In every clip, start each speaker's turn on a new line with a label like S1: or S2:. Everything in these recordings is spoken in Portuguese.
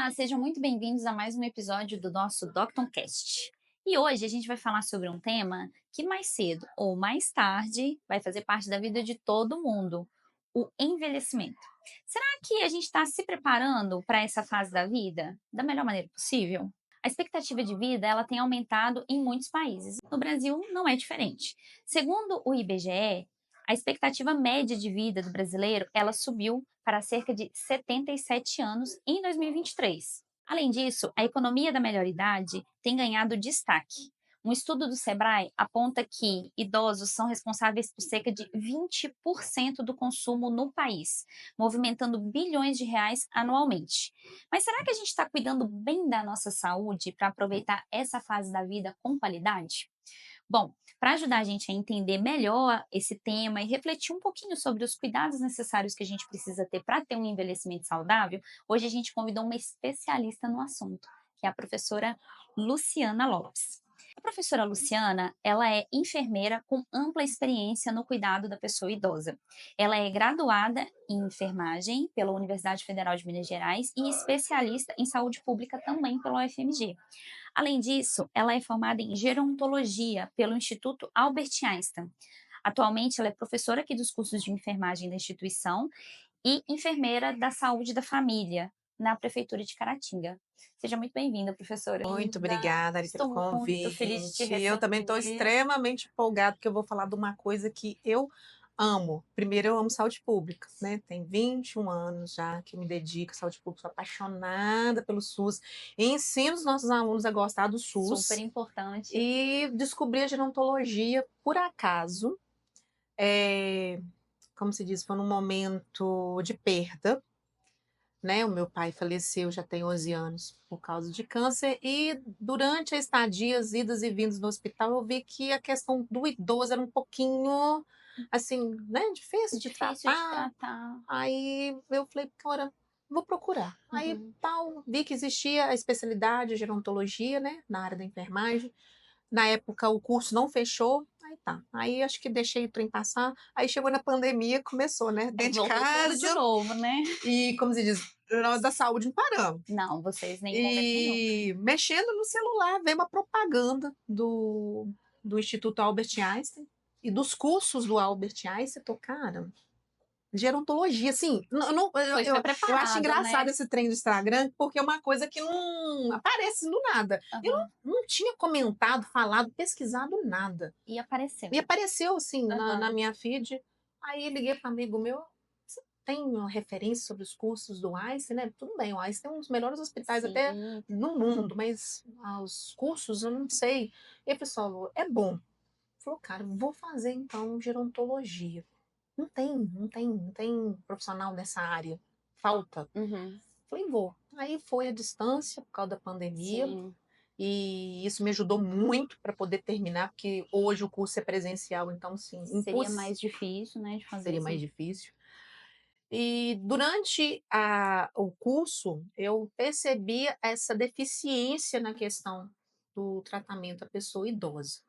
S1: Olá, sejam muito bem-vindos a mais um episódio do nosso DoctonCast. E hoje a gente vai falar sobre um tema que mais cedo ou mais tarde vai fazer parte da vida de todo mundo: o envelhecimento. Será que a gente está se preparando para essa fase da vida da melhor maneira possível? A expectativa de vida ela tem aumentado em muitos países. No Brasil não é diferente. Segundo o IBGE, a expectativa média de vida do brasileiro, ela subiu para cerca de 77 anos em 2023. Além disso, a economia da melhor idade tem ganhado destaque. Um estudo do Sebrae aponta que idosos são responsáveis por cerca de 20% do consumo no país, movimentando bilhões de reais anualmente. Mas será que a gente está cuidando bem da nossa saúde para aproveitar essa fase da vida com qualidade? Bom, para ajudar a gente a entender melhor esse tema e refletir um pouquinho sobre os cuidados necessários que a gente precisa ter para ter um envelhecimento saudável, hoje a gente convidou uma especialista no assunto, que é a professora Luciana Lopes. A professora Luciana, ela é enfermeira com ampla experiência no cuidado da pessoa idosa. Ela é graduada em enfermagem pela Universidade Federal de Minas Gerais e especialista em saúde pública também pela UFMG. Além disso, ela é formada em gerontologia pelo Instituto Albert Einstein. Atualmente, ela é professora aqui dos cursos de enfermagem da instituição e enfermeira da saúde da família na Prefeitura de Caratinga. Seja muito bem-vinda, professora.
S2: Muito obrigada, Ari, pelo
S1: Estou muito feliz de te
S2: convite.
S1: receber.
S2: Eu também estou extremamente empolgada, porque eu vou falar de uma coisa que eu amo. Primeiro, eu amo saúde pública, né? Tem 21 anos já que eu me dedico à saúde pública, sou apaixonada pelo SUS. E ensino os nossos alunos a gostar do SUS.
S1: Super importante.
S2: E descobri a gerontologia por acaso. Como se diz, foi num momento de perda, né? O meu pai faleceu já tem 11 anos por causa de câncer e durante a estadia, as idas e vindas no hospital, eu vi que a questão do idoso era um pouquinho, assim, né, difícil de
S1: Difícil de
S2: tratar.
S1: tratar.
S2: Aí eu falei, cara, vou procurar. Aí tal, vi que existia a especialidade de gerontologia, né, na área da enfermagem. Na época o curso não fechou, aí tá. Aí acho que deixei o trem passar. Aí chegou na pandemia, começou, né?
S1: Aí
S2: Dentro de
S1: voltou tudo de
S2: casa.
S1: novo, né?
S2: E, como se diz, nós da saúde não paramos.
S1: Não, vocês nem em momento nenhum.
S2: E mexendo no celular, veio uma propaganda do Instituto Albert Einstein e dos cursos do Albert Einstein. Tô, cara, gerontologia, assim,
S1: Foi
S2: eu acho
S1: preparada,
S2: engraçado
S1: né?
S2: esse trem do Instagram, porque é uma coisa que não aparece do nada. Eu
S1: Uhum.
S2: não tinha comentado, falado, pesquisado nada.
S1: E apareceu.
S2: E apareceu, assim, na
S1: Uhum.
S2: minha feed. Aí liguei para um amigo meu, você tem uma referência sobre os cursos do Einstein, né? Tudo bem, o Einstein é um dos melhores hospitais até
S1: Sim.
S2: no mundo, mas os cursos eu não sei. E o pessoal, é bom. Falou, cara, vou fazer então gerontologia. Não tem profissional nessa área. Falta.
S1: Uhum.
S2: Falei, vou. Aí foi à distância por causa da pandemia.
S1: Sim.
S2: E isso me ajudou muito para poder terminar, porque hoje o curso é presencial, então, sim,
S1: Seria mais difícil, né, de fazer
S2: seria mais
S1: assim.
S2: difícil. E durante o curso, eu percebi essa deficiência na questão do tratamento à pessoa idosa.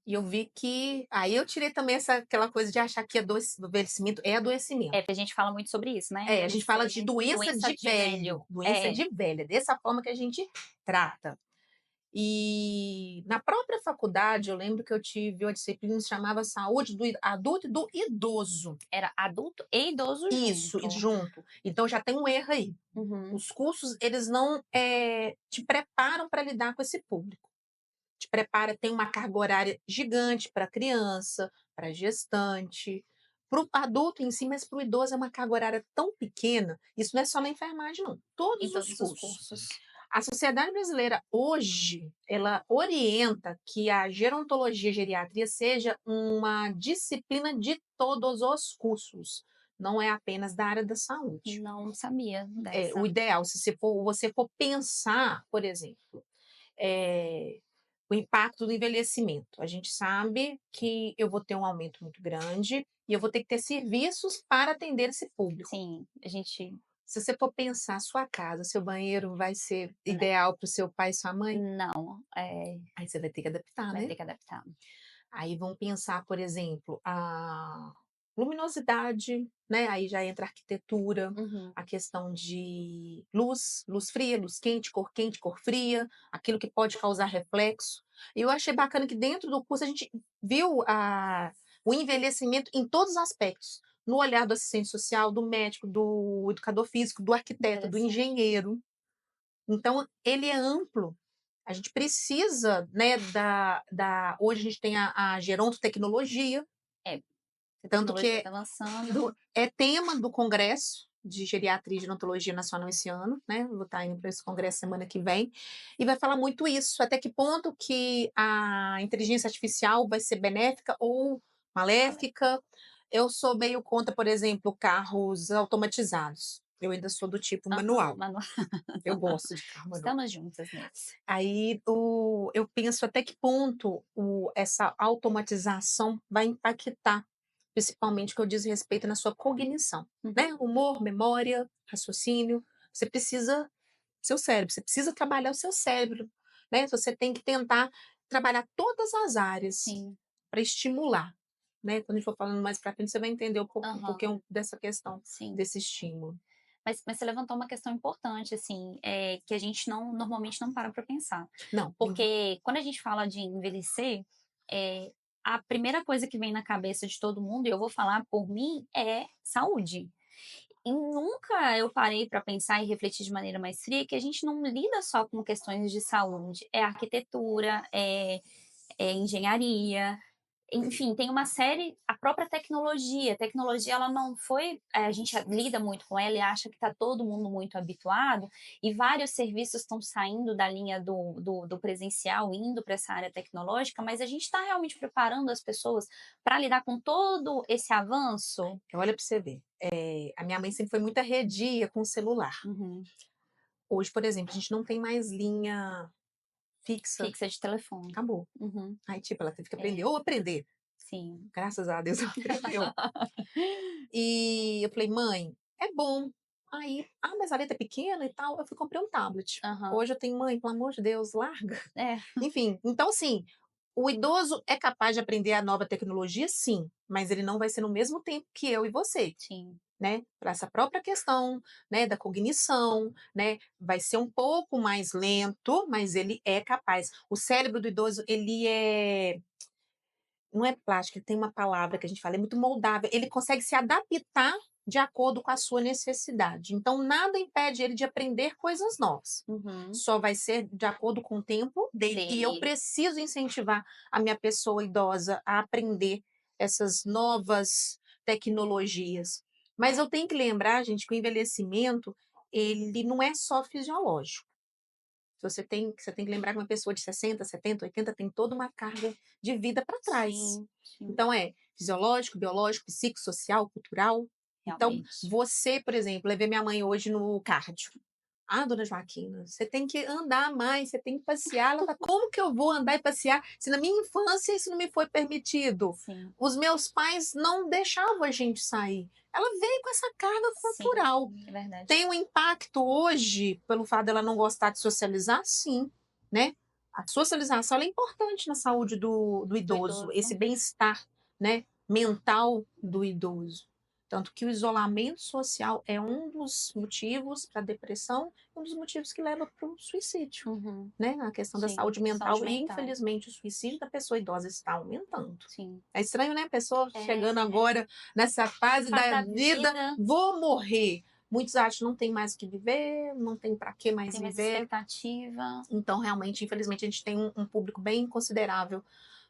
S2: E eu vi que. Aí eu tirei também aquela coisa de achar que adoecimento é adoecimento.
S1: É, porque a gente fala muito sobre isso, né?
S2: A gente fala de doença
S1: Doença
S2: de
S1: de
S2: velho.
S1: velho.
S2: Doença
S1: É.
S2: de velho. É dessa forma que a gente trata. E na própria faculdade, eu lembro que eu tive uma disciplina que se chamava Saúde do Adulto e do Idoso.
S1: Era adulto e idoso
S2: Isso, e
S1: junto.
S2: junto. Então já tem um erro aí.
S1: Uhum.
S2: Os cursos, eles não te preparam para lidar com esse público. Te prepara, tem uma carga horária gigante para criança, para gestante, para o adulto em si, mas para o idoso é uma carga horária tão pequena. Isso não é só na enfermagem, não.
S1: Em
S2: Todos os
S1: todos os
S2: cursos.
S1: cursos.
S2: A Sociedade Brasileira hoje, ela orienta que a gerontologia e geriatria seja uma disciplina de todos os cursos, não é apenas da área da saúde.
S1: Não sabia
S2: O
S1: dessa.
S2: ideal, se você for pensar, por exemplo, o impacto do envelhecimento. A gente sabe que eu vou ter um aumento muito grande e eu vou ter que ter serviços para atender esse público.
S1: Sim, a gente.
S2: Se você for pensar sua casa, seu banheiro vai ser ideal para o seu pai e sua mãe?
S1: Não,
S2: Aí você vai ter que adaptar,
S1: vai
S2: né?
S1: ter que adaptar.
S2: Aí vamos pensar, por exemplo, luminosidade, né, aí já entra a arquitetura,
S1: Uhum.
S2: a questão de luz fria, luz quente, cor fria, aquilo que pode causar reflexo. E eu achei bacana que dentro do curso a gente viu o envelhecimento em todos os aspectos, no olhar do assistente social, do médico, do educador físico, do arquiteto, do
S1: Interessante.
S2: engenheiro. Então ele é amplo. A gente precisa, né, hoje a gente tem a gerontotecnologia,
S1: É, a
S2: tanto que
S1: tecnologia está avançando.
S2: é tema do Congresso de Geriatria e Gerontologia Nacional esse ano, né? Vou estar indo para esse congresso semana que vem, e vai falar muito isso, até que ponto que a inteligência artificial vai ser benéfica ou maléfica. Eu sou meio contra, por exemplo, carros automatizados. Eu ainda sou do tipo
S1: Aham,
S2: manual. Eu gosto de carro manual.
S1: estamos juntas nesse.
S2: Aí eu penso até que ponto essa automatização vai impactar, principalmente o que eu diz respeito na sua cognição,
S1: Uhum.
S2: né? Humor, memória, raciocínio. Você precisa, seu cérebro, você precisa trabalhar o seu cérebro, né? Você tem que tentar trabalhar todas as áreas
S1: Sim.
S2: para estimular, né? Quando a gente for falando mais para frente, você vai entender um
S1: Aham.
S2: pouquinho dessa questão,
S1: Sim.
S2: desse estímulo.
S1: Mas você levantou uma questão importante, assim, que a gente normalmente não para pensar.
S2: Não,
S1: Porque quando a gente fala de envelhecer, eh, a primeira coisa que vem na cabeça de todo mundo, e eu vou falar por mim, é saúde. E nunca eu parei para pensar e refletir de maneira mais fria que a gente não lida só com questões de saúde, é arquitetura, é engenharia, enfim, tem uma série, a própria tecnologia. A tecnologia, ela não foi, a gente lida muito com ela e acha que está todo mundo muito habituado, e vários serviços estão saindo da linha do presencial, indo para essa área tecnológica, mas a gente está realmente preparando as pessoas para lidar com todo esse avanço?
S2: olha para você ver. A minha mãe sempre foi muito arredia com o celular.
S1: Uhum.
S2: Hoje, por exemplo, a gente não tem mais linha fixa,
S1: Fixa de telefone.
S2: acabou.
S1: Uhum.
S2: Aí, tipo, ela teve que
S1: É,
S2: aprender, ou aprender.
S1: sim.
S2: Graças a Deus ela aprendeu. E eu falei, mãe, é bom. Aí, mas a letra é pequena e tal. Eu fui comprei um tablet.
S1: Aham.
S2: Hoje eu tenho, mãe, pelo amor de Deus, larga.
S1: É,
S2: Enfim, então, assim, o idoso é capaz de aprender a nova tecnologia, sim, mas ele não vai ser no mesmo tempo que eu e você.
S1: sim.
S2: Né, para essa própria questão, né, da cognição, né, vai ser um pouco mais lento, mas ele é capaz. O cérebro do idoso, ele não é plástico, ele tem uma palavra que a gente fala, é muito moldável, ele consegue se adaptar de acordo com a sua necessidade. Então, nada impede ele de aprender coisas novas.
S1: Uhum.
S2: Só vai ser de acordo com o tempo dele. E eu
S1: Dele.
S2: preciso incentivar a minha pessoa idosa a aprender essas novas tecnologias. Mas eu tenho que lembrar, gente, que o envelhecimento, ele não é só fisiológico. Você tem que lembrar que uma pessoa de 60, 70, 80 tem toda uma carga de vida para trás.
S1: Sim, sim,
S2: Então é fisiológico, biológico, psicossocial, cultural. Então,
S1: realmente.
S2: você, por exemplo, levei minha mãe hoje no cardio. Ah, dona Joaquina, você tem que andar mais, você tem que passear. Ela fala, como que eu vou andar e passear se na minha infância isso não me foi permitido?
S1: Sim,
S2: Os meus pais não deixavam a gente sair. Ela veio com essa carga
S1: sim,
S2: cultural.
S1: é verdade.
S2: Tem um impacto hoje pelo fato dela não gostar de socializar? Sim, né? A socialização ela é importante na saúde do
S1: Do
S2: idoso,
S1: idoso.
S2: esse bem-estar, né, mental do idoso. Tanto que o isolamento social é um dos motivos para a depressão, um dos motivos que leva para o suicídio,
S1: Uhum,
S2: né? A questão da
S1: sim,
S2: saúde
S1: saúde
S2: mental e,
S1: mental,
S2: infelizmente, o suicídio da pessoa idosa está aumentando.
S1: sim.
S2: É estranho, né? A pessoa chegando
S1: É,
S2: agora nessa fase
S1: fase
S2: da
S1: da
S2: vida,
S1: vida,
S2: vou morrer. Muitos acham que não tem mais o que viver, não tem para que mais
S1: tem mais
S2: viver.
S1: expectativa.
S2: Então, realmente, infelizmente, a gente tem um público bem considerável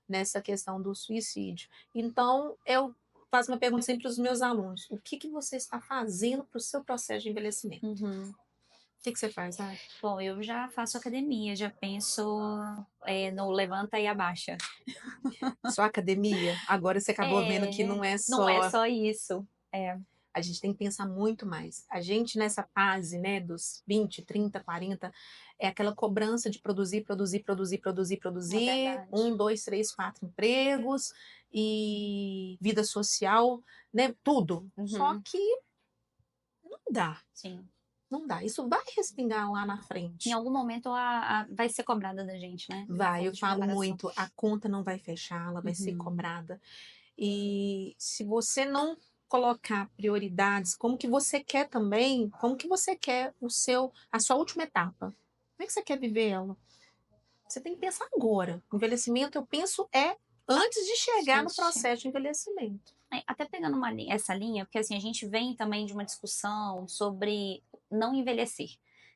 S2: nessa questão do suicídio. Então, eu faço uma pergunta sempre para os meus alunos: o que você está fazendo para o seu processo de envelhecimento?
S1: Uhum.
S2: O que você faz, Ari?
S1: Bom, eu já faço academia, já penso, no levanta e abaixa.
S2: Só academia? Agora você acabou vendo que
S1: É,
S2: não é
S1: não é
S2: só.
S1: só isso. É,
S2: A gente tem que pensar muito mais. A gente, nessa fase, né, dos 20, 30, 40, é aquela cobrança de produzir, produzir, produzir, produzir,
S1: é
S2: produzir,
S1: verdade.
S2: 1, 2, 3, 4 empregos e vida social, né, tudo. Só
S1: Uhum,
S2: que não dá,
S1: sim.
S2: não dá. Isso vai respingar lá na
S1: Em
S2: frente.
S1: algum momento vai ser cobrada da gente, né, essa
S2: Vai, eu
S1: falta de
S2: falo
S1: preparação.
S2: muito, a conta não vai fechar, ela vai ser
S1: Uhum,
S2: cobrada. E se você não colocar prioridades, como que você quer também, como que você quer a sua última etapa? Como é que você quer viver ela? Você tem que pensar agora. Envelhecimento, eu penso, é antes de chegar no
S1: Gente,
S2: processo de envelhecimento.
S1: até pegando essa linha, porque assim, a gente vem também de uma discussão sobre não envelhecer.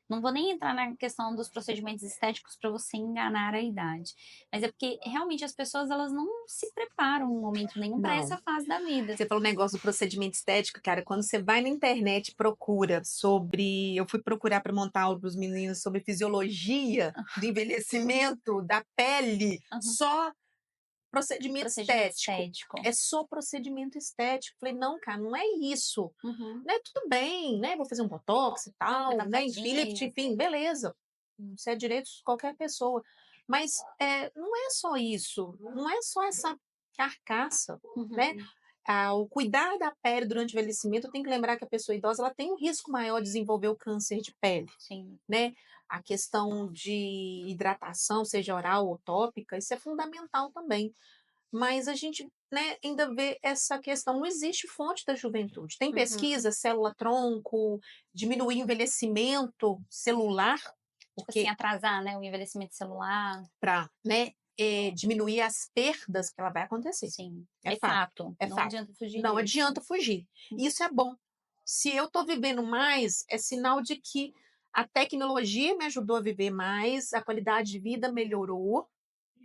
S1: Não vou nem entrar na questão dos procedimentos estéticos para você enganar a idade, mas é porque realmente as pessoas elas não se preparam em momento nenhum para essa
S2: Não.
S1: fase da vida.
S2: Você falou o negócio do procedimento estético, cara. Quando você vai na internet e procura sobre. Eu fui procurar para montar aula para os meninos sobre fisiologia do envelhecimento da pele,
S1: Aham.
S2: só procedimento
S1: Procedimento
S2: estético.
S1: estético.
S2: É só procedimento estético. Falei, não, cara, não é isso.
S1: Uhum.
S2: Né? Tudo bem, né? Vou fazer um botox e tal, né? Lift,
S1: Levantadinha.
S2: enfim, beleza. Isso é direito de qualquer pessoa. Mas não é só isso. Não é só essa carcaça, né?
S1: Uhum.
S2: O cuidar da pele durante o envelhecimento, tem que lembrar que a pessoa idosa ela tem um risco maior de desenvolver o câncer de pele,
S1: Sim.
S2: né? A questão de hidratação, seja oral ou tópica, isso é fundamental também. Mas a gente, né, ainda vê essa questão, não existe fonte da juventude. Tem
S1: Uhum.
S2: pesquisa, célula-tronco, diminuir o envelhecimento celular,
S1: Tipo assim,
S2: porque
S1: atrasar, né, o envelhecimento celular.
S2: para, né, diminuir as perdas que ela vai acontecer.
S1: Sim,
S2: É
S1: é
S2: fato,
S1: fato,
S2: é
S1: não
S2: fato.
S1: adianta fugir
S2: Não
S1: disso.
S2: adianta fugir. Isso é bom. Se eu estou vivendo mais, é sinal de que a tecnologia me ajudou a viver mais, a qualidade de vida melhorou,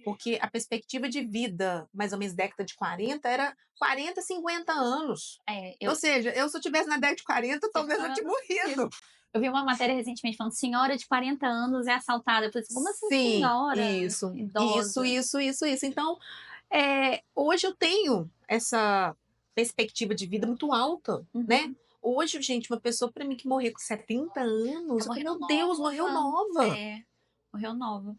S2: porque a perspectiva de vida, mais ou menos década de 40, era 40, 50 anos.
S1: É,
S2: Ou seja, se eu tivesse na década de 40,
S1: você
S2: talvez eu
S1: fala
S2: tinha morrido.
S1: eu vi uma matéria recentemente falando: "Senhora de 40 anos é assaltada", eu falei assim: "Como assim
S2: Sim,
S1: senhora?
S2: isso, isso,
S1: Idosa?".
S2: isso, isso, isso. Então, hoje eu tenho essa perspectiva de vida muito alta, né?
S1: Uhum.
S2: Hoje, gente, uma pessoa para mim que morrer com 70 anos,
S1: Ela
S2: eu falei,
S1: morreu
S2: meu Deus, morreu
S1: nova.
S2: nova.
S1: É, morreu nova.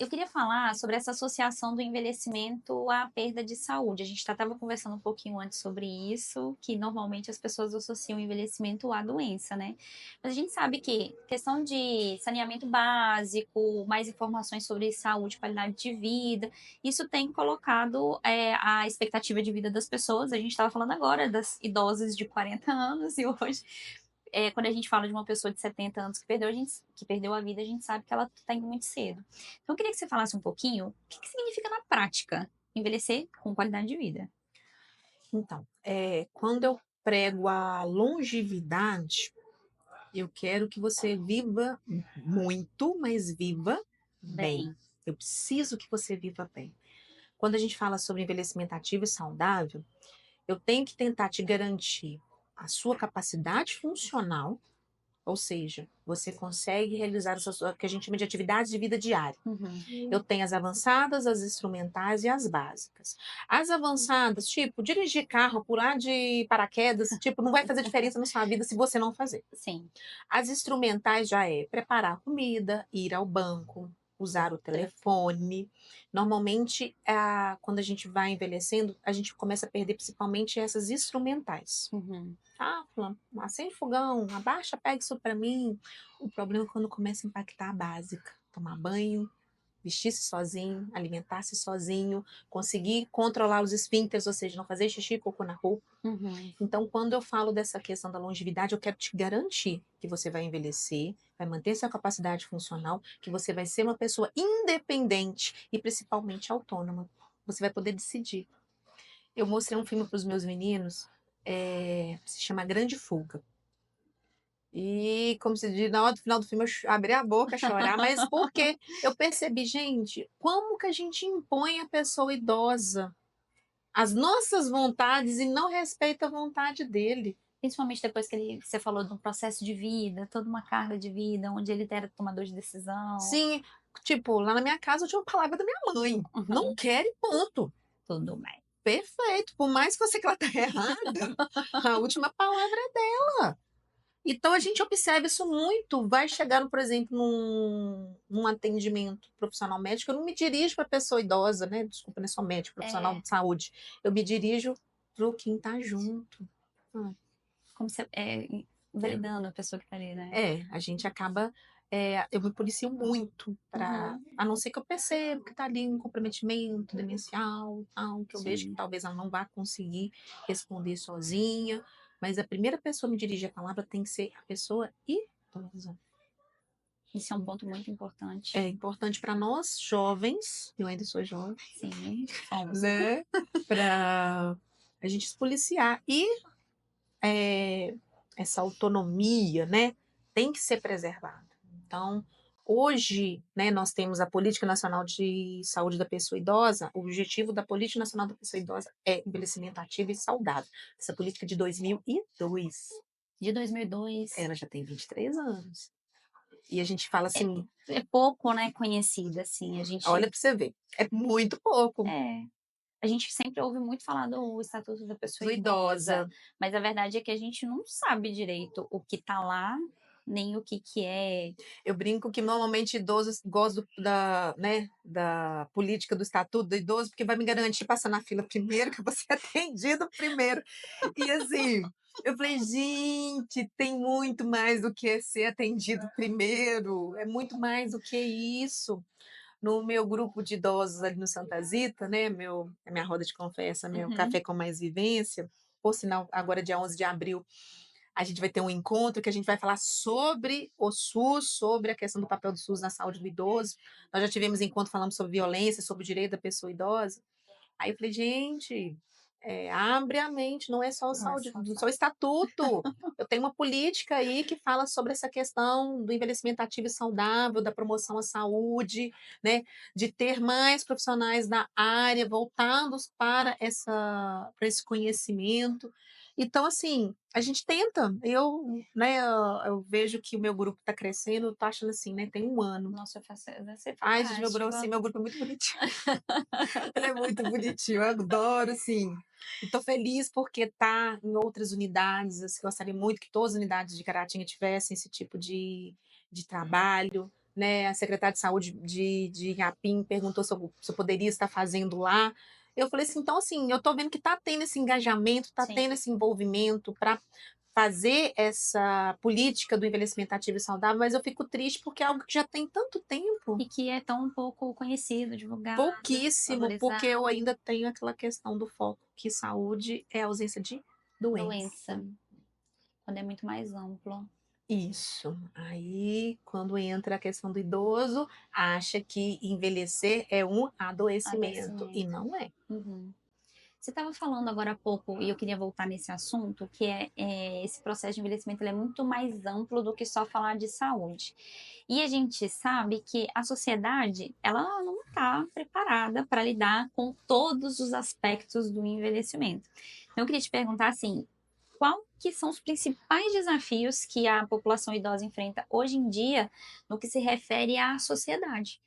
S1: Eu queria falar sobre essa associação do envelhecimento à perda de saúde. A gente estava conversando um pouquinho antes sobre isso, que normalmente as pessoas associam o envelhecimento à doença, né? Mas a gente sabe que questão de saneamento básico, mais informações sobre saúde, qualidade de vida, isso tem colocado a expectativa de vida das pessoas. A gente estava falando agora das idosas de 40 anos e hoje quando a gente fala de uma pessoa de 70 anos que perdeu a vida, a gente sabe que ela está indo muito cedo. Então, eu queria que você falasse um pouquinho o que significa na prática envelhecer com qualidade de vida.
S2: Então, quando eu prego a longevidade, eu quero que você viva muito, mas viva bem.
S1: Bem.
S2: Eu preciso que você viva bem. Quando a gente fala sobre envelhecimento ativo e saudável, eu tenho que tentar te garantir a sua capacidade funcional, ou seja, você consegue realizar o que a gente chama de atividades de vida diária.
S1: Uhum.
S2: Eu tenho as avançadas, as instrumentais e as básicas. As avançadas, tipo, dirigir carro, pular de paraquedas, tipo, não vai fazer diferença na sua vida se você não fazer.
S1: Sim.
S2: As instrumentais já é preparar a comida, ir ao banco, usar o telefone. Normalmente, quando a gente vai envelhecendo, a gente começa a perder principalmente essas instrumentais.
S1: Uhum.
S2: Fulano, acende o fogão, abaixa, pega isso para mim. O problema é quando começa a impactar a básica. Tomar banho, vestir-se sozinho, alimentar-se sozinho, conseguir controlar os esfíncteres, ou seja, não fazer xixi e cocô na roupa.
S1: Uhum.
S2: Então, quando eu falo dessa questão da longevidade, eu quero te garantir que você vai envelhecer, vai manter sua capacidade funcional, que você vai ser uma pessoa independente e principalmente autônoma. Você vai poder decidir. Eu mostrei um filme para os meus meninos, se chama Grande Fuga. E, como se diz, na hora do final do filme, eu abri a boca a chorar, mas porque eu percebi, gente, como que a gente impõe a pessoa idosa as nossas vontades e não respeita a vontade dele.
S1: Principalmente depois que você falou de um processo de vida, toda uma carga de vida, onde ele era tomador de decisão.
S2: Sim, tipo, lá na minha casa eu tinha uma palavra da minha mãe. Não
S1: Uhum.
S2: quer e ponto.
S1: Tudo bem.
S2: Perfeito. Por mais que você que ela tá errada, a última palavra é dela. Então a gente observa isso muito. Vai chegar, por exemplo, num atendimento profissional médico, eu não me dirijo para pessoa idosa, né? Desculpa, não é só médico, profissional
S1: É,
S2: de saúde. Eu me dirijo para quem tá junto. Ah,
S1: como você,
S2: é,
S1: validando a pessoa que tá ali, né?
S2: a gente acaba. eu me policio muito para,
S1: Uhum.
S2: a não ser que eu perceba que está ali um comprometimento demencial, tal, que eu vejo que
S1: Sim.
S2: talvez ela não vá conseguir responder sozinha, mas a primeira pessoa a me dirigir a palavra tem que ser a pessoa idosa.
S1: Isso é um ponto muito importante.
S2: É importante para nós jovens, eu ainda sou jovem,
S1: Sim, somos.
S2: né? Para a gente se policiar. E essa autonomia, né, tem que ser preservada. Então, hoje, né, nós temos a Política Nacional de Saúde da Pessoa Idosa. O objetivo da Política Nacional da Pessoa Idosa é envelhecimento ativo e saudável. Essa política é de 2002.
S1: De 2002.
S2: Ela já tem 23 anos. E a gente fala
S1: É,
S2: assim,
S1: é pouco, né, conhecida, assim.
S2: olha para você ver, é muito pouco.
S1: É, a gente sempre ouve muito falar do Estatuto da Pessoa
S2: Pessoa
S1: Idosa,
S2: idosa.
S1: mas a verdade é que a gente não sabe direito o que tá lá, nem o que que é.
S2: Eu brinco que normalmente idosos gostam né, da política do estatuto do idoso, porque vai me garantir passar na fila primeiro, que eu vou ser atendido primeiro. E assim, eu falei, gente, tem muito mais do que ser atendido primeiro, é muito mais do que isso. No meu grupo de idosos ali no Santa Zita, né, a minha roda de conversa, meu
S1: Uhum,
S2: café com mais vivência, por sinal, agora dia 11 de abril, a gente vai ter um encontro que a gente vai falar sobre o SUS, sobre a questão do papel do SUS na saúde do idoso. Nós já tivemos encontro falando sobre violência, sobre o direito da pessoa idosa. Aí eu falei, gente, abre a mente, não é só o
S1: não é
S2: saúde,
S1: só
S2: só o estatuto. Eu tenho uma política aí que fala sobre essa questão do envelhecimento ativo e saudável, da promoção à saúde, né? De ter mais profissionais da área voltados para esse conhecimento. Então, assim, a gente tenta. Eu vejo que o meu grupo está crescendo, eu tô achando assim, né? Tem um ano.
S1: nossa, vai ser
S2: Ai, gente,
S1: fantástico.
S2: meu grupo é muito bonitinho. Ele é muito bonitinho, eu adoro, assim. E tô feliz porque tá em outras unidades. Assim, gostaria muito que todas as unidades de Caratinga tivessem esse tipo de trabalho. Né? A secretária de saúde de Inhapim perguntou se eu poderia estar fazendo lá. Eu falei assim, então assim, eu tô vendo que tá tendo esse engajamento, tá
S1: Sim.
S2: tendo esse envolvimento para fazer essa política do envelhecimento ativo e saudável, mas eu fico triste porque é algo que já tem tanto tempo.
S1: E que é tão pouco conhecido, divulgado,
S2: Pouquíssimo, porque eu
S1: valorizado.
S2: ainda tenho aquela questão do foco que saúde é ausência de doença.
S1: Doença, quando é muito mais amplo.
S2: Isso. Aí, quando entra a questão do idoso, acha que envelhecer é um adoecimento, e
S1: Adoecimento.
S2: não é.
S1: Uhum. Você estava falando agora há pouco, e eu queria voltar nesse assunto, que esse processo de envelhecimento ele é muito mais amplo do que só falar de saúde. E a gente sabe que a sociedade, ela não está preparada para lidar com todos os aspectos do envelhecimento. Então, eu queria te perguntar assim, qual que são os principais desafios que a população idosa enfrenta hoje em dia no que se refere à sociedade?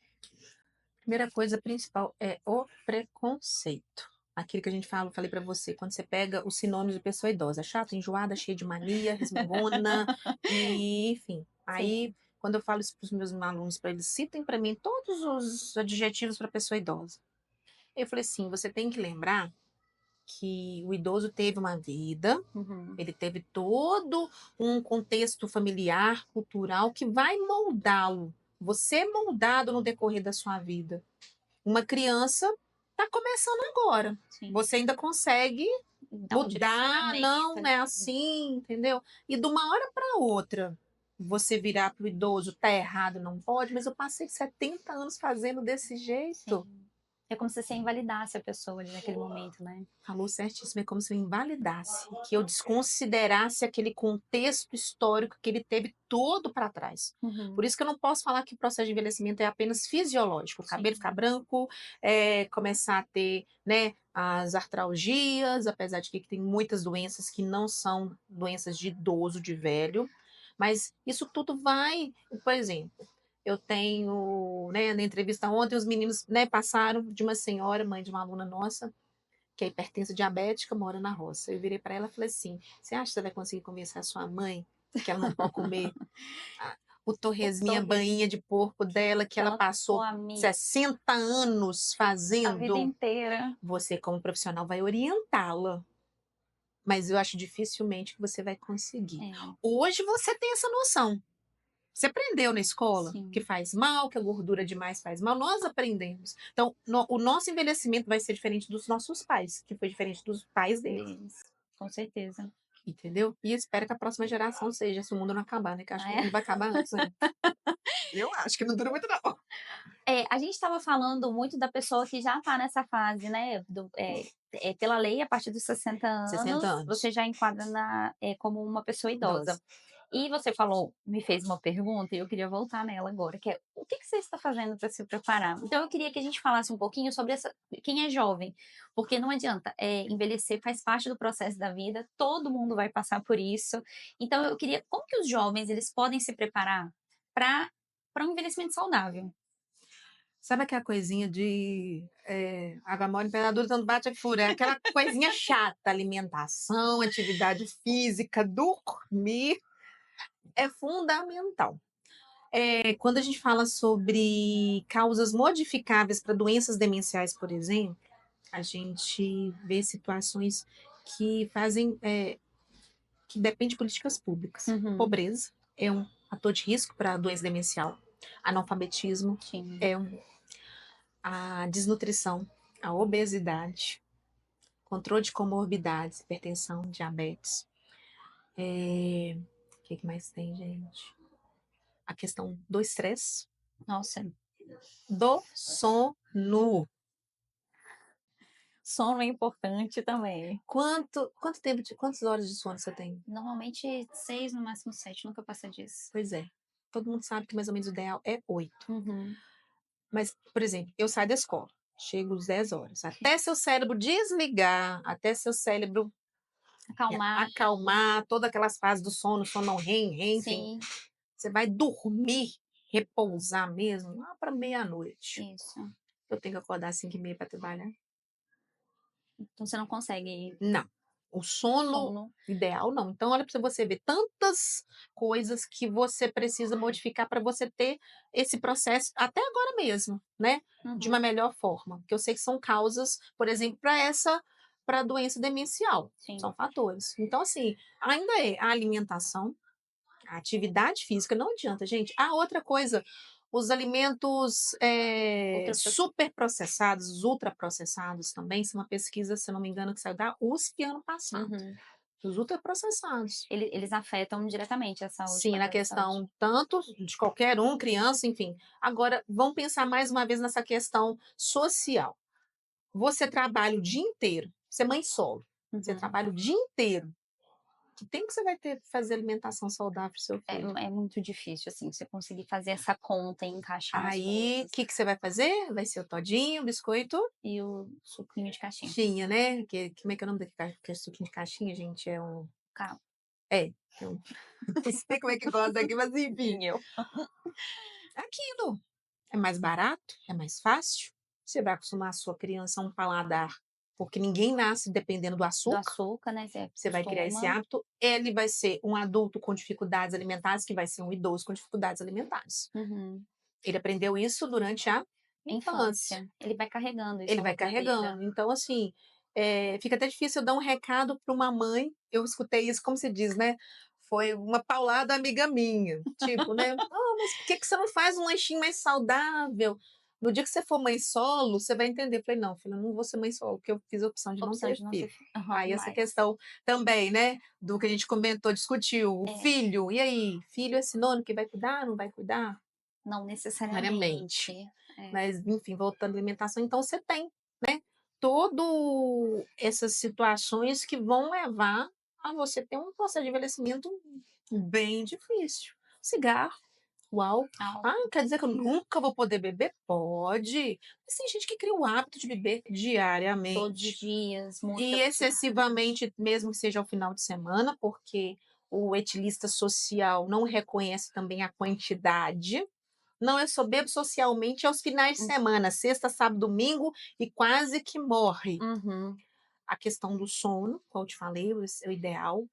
S2: Primeira coisa principal é o preconceito. Aquilo que a gente fala, falei para você, quando você pega os sinônimos de pessoa idosa, chata, enjoada, cheia de mania, resmungona, e enfim.
S1: Sim.
S2: Aí, quando eu falo isso para os meus alunos, para eles citem para mim todos os adjetivos para pessoa idosa. Eu falei assim, você tem que lembrar que o idoso teve uma vida,
S1: Uhum.
S2: ele teve todo um contexto familiar, cultural, que vai moldá-lo. Você é moldado no decorrer da sua vida. Uma criança está começando agora.
S1: Sim.
S2: Você ainda consegue
S1: Dá um
S2: mudar,
S1: direcionamento
S2: não
S1: ali.
S2: é assim, entendeu? E de uma hora para outra, você virar para o idoso, tá errado, não pode, mas eu passei 70 anos fazendo desse jeito.
S1: Sim. É como se você invalidasse a pessoa ali naquele momento, né?
S2: Falou certíssimo, é como se eu invalidasse, que eu desconsiderasse aquele contexto histórico que ele teve todo para trás.
S1: Uhum.
S2: Por isso que eu não posso falar que o processo de envelhecimento é apenas fisiológico. O cabelo
S1: Sim.
S2: ficar branco, começar a ter, né, as artralgias, apesar de que tem muitas doenças que não são doenças de idoso, de velho, mas isso tudo vai, por exemplo, eu tenho, né, na entrevista ontem, os meninos, né, passaram de uma senhora, mãe de uma aluna nossa, que é hipertensa diabética, mora na roça. Eu virei para ela e falei assim: você acha que você vai conseguir convencer a sua mãe que ela não pode comer o
S1: O
S2: torresminho, a
S1: torresmo
S2: bainha de porco dela, que
S1: que
S2: ela
S1: ela
S2: passou
S1: come
S2: 60 anos
S1: a vida
S2: fazendo?
S1: inteira.
S2: Você, como profissional, vai orientá-la. Mas eu acho dificilmente que você vai conseguir.
S1: É.
S2: Hoje você tem essa noção. Você aprendeu na escola
S1: Sim.
S2: que faz mal, que a gordura demais faz mal. Nós aprendemos. Então, o nosso envelhecimento vai ser diferente dos nossos pais, que foi diferente dos pais deles.
S1: Deles. Com certeza.
S2: Entendeu? E eu espero que a próxima geração seja, se o mundo não acabar, né? Que eu acho
S1: Ah,
S2: que o
S1: é?
S2: mundo vai acabar antes, né? Eu acho que não dura muito, não.
S1: A gente estava falando muito da pessoa que já está nessa fase, né, pela lei, a partir dos 60
S2: 60
S1: anos,
S2: anos.
S1: você já enquadra como uma pessoa
S2: Idosa.
S1: idosa. E você falou, me fez uma pergunta e eu queria voltar nela agora, que é: o que você está fazendo para se preparar? Então eu queria que a gente falasse um pouquinho sobre quem é jovem, porque não adianta, envelhecer faz parte do processo da vida, todo mundo vai passar por isso. Então eu queria, como que os jovens eles podem se preparar para um envelhecimento saudável?
S2: Sabe aquela coisinha de água mole em pedra dura, tanto bate a fura? É aquela coisinha chata. Alimentação, atividade física, dormir é fundamental. Quando a gente fala sobre causas modificáveis para doenças demenciais, por exemplo, a gente vê situações que fazem, que dependem de políticas públicas.
S1: Uhum,
S2: Pobreza é um fator de risco para a doença demencial. Analfabetismo
S1: sim.
S2: é a desnutrição, a obesidade, controle de comorbidades, hipertensão, diabetes. O que mais tem, gente? A questão do estresse,
S1: Nossa,
S2: do sono.
S1: sono é importante também.
S2: Quanto tempo, quantas horas de sono você tem?
S1: Normalmente 6, no máximo 7, nunca passa disso.
S2: Pois é. Todo mundo sabe que mais ou menos o ideal é 8.
S1: Uhum.
S2: Mas, por exemplo, eu saio da escola, chego às 10 horas. Até seu cérebro desligar, até seu cérebro
S1: Acalmar,
S2: acalmar, todas aquelas fases do sono, sono não REM, enfim.
S1: sim,
S2: Você vai dormir, repousar mesmo, lá para meia-noite.
S1: isso.
S2: Eu tenho que acordar às 5h30 para trabalhar?
S1: Então você não consegue
S2: Não. O sono
S1: sono.
S2: ideal, não. Então, olha para você ver tantas coisas que você precisa modificar para você ter esse processo, até agora mesmo, né? De uma
S1: Uhum,
S2: melhor forma. Que eu sei que são causas, por exemplo, para a doença demencial.
S1: sim.
S2: São fatores. Então, assim, ainda é a alimentação, a atividade física, não adianta, gente. Ah, outra coisa, os alimentos
S1: Outra proce
S2: superprocessados, ultraprocessados também, isso é uma pesquisa, se não me engano, que saiu da USP ano passado.
S1: Uhum.
S2: Os ultraprocessados.
S1: Eles afetam diretamente a saúde,
S2: Sim, na
S1: qualidade de saúde.
S2: questão tanto de qualquer um, criança, enfim. Agora, vamos pensar mais uma vez nessa questão social. Você trabalha o dia inteiro, você é mãe solo, você
S1: Uhum.
S2: trabalha o dia inteiro. Que tempo que você vai ter para fazer alimentação saudável para seu
S1: É
S2: filho?
S1: é muito difícil, assim, você conseguir fazer essa conta e encaixar as
S2: Aí, o
S1: coisas.
S2: que que você vai fazer? Vai ser o todinho, o biscoito,
S1: E o suquinho de caixinha.
S2: tinha, né? Como é que é o nome daquele suquinho de caixinha, gente? É um...
S1: Calma,
S2: É, é um... não sei como é que gosta aqui, mas enfim.
S1: nem eu.
S2: É aquilo. É mais barato, é mais fácil. Você vai acostumar a sua criança a um paladar, porque ninguém nasce dependendo do
S1: Do
S2: açúcar.
S1: açúcar, né, você
S2: Você vai criar esse
S1: acostuma.
S2: hábito. Ele vai ser um adulto com dificuldades alimentares, que vai ser um idoso com dificuldades alimentares.
S1: Uhum.
S2: Ele aprendeu isso durante a infância.
S1: Infância. Ele vai carregando isso
S2: Ele
S1: ao
S2: vai
S1: longo da vida.
S2: carregando. Então, assim, fica até difícil eu dar um recado para uma mãe. Eu escutei isso, como se diz, né? Foi uma paulada amiga minha. Tipo, né? Ah, mas por que que você não faz um lanchinho mais saudável? No dia que você for mãe solo, você vai entender. Eu falei, não, filha, eu não vou ser mãe solo, porque eu fiz a opção de não
S1: Opção
S2: ter
S1: de não ser
S2: filho.
S1: aham,
S2: Aí essa
S1: mais.
S2: questão também, né? Do que a gente comentou, discutiu. O
S1: É,
S2: filho, e aí? Filho é sinônimo que vai cuidar, não vai cuidar?
S1: não
S2: Necessariamente.
S1: necessariamente. É.
S2: Mas, enfim, voltando à alimentação, então você tem, né, todo essas situações que vão levar a você ter um processo de envelhecimento bem difícil. Cigarro, uau.
S1: Álcool,
S2: Ah, quer dizer que eu nunca vou poder beber? Pode. Mas tem gente que cria o hábito de beber
S1: todos os
S2: diariamente.
S1: dias, muita
S2: E excessivamente, mesmo que seja ao final de semana, porque o etilista social não reconhece também a quantidade. Não, eu só bebo socialmente aos finais de semana, sexta, sábado, domingo, e quase que morre.
S1: uhum.
S2: A questão do sono, como eu te falei, o ideal,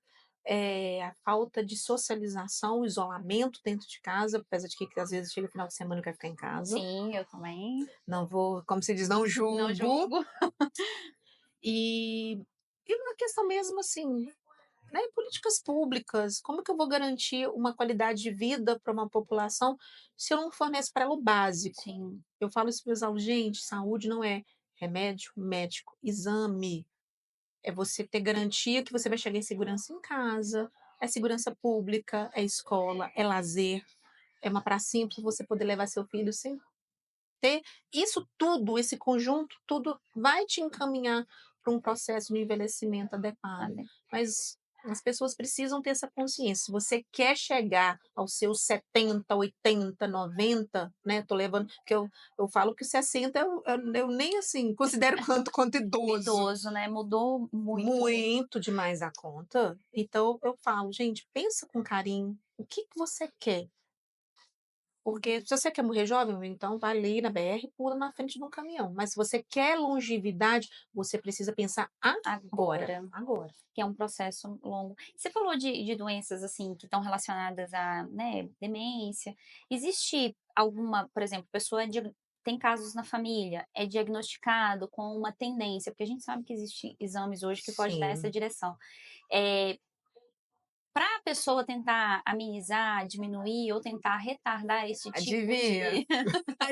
S2: a falta de socialização, o isolamento dentro de casa, apesar de que às vezes chega final de semana e quer ficar em casa.
S1: Sim, eu também.
S2: Não vou, como se diz, não
S1: Não
S2: julgo.
S1: julgo.
S2: E, e uma questão mesmo assim, né, políticas públicas. Como que eu vou garantir uma qualidade de vida para uma população se eu não forneço para ela o básico?
S1: Sim,
S2: Eu falo isso para os alunos: gente, saúde não é remédio, médico, exame. É você ter garantia que você vai chegar em segurança em casa, é segurança pública, é escola, é lazer, é uma pracinha para você poder levar seu filho sem ter isso tudo, esse conjunto, tudo vai te encaminhar para um processo de envelhecimento adequado.
S1: ade
S2: Mas as pessoas precisam ter essa consciência. Se você quer chegar aos seus 70, 80, 90, né? Tô levando, porque eu falo que 60 eu nem assim considero quanto idoso.
S1: idoso, né, mudou muito.
S2: Muito demais a conta. Então eu falo, gente, pensa com carinho. O que que você quer? Porque se você quer morrer jovem, então vai ali na BR e pula na frente de um caminhão. Mas se você quer longevidade, você precisa pensar agora.
S1: Agora,
S2: Agora.
S1: que é um processo longo. Você falou de doenças, assim, que estão relacionadas à, né, demência. Existe alguma, por exemplo, pessoa tem casos na família, é diagnosticado com uma tendência, porque a gente sabe que existem exames hoje que pode dar essa
S2: Sim.
S1: direção. Para a pessoa tentar amenizar, diminuir ou tentar retardar esse tipo
S2: Adivinha?
S1: de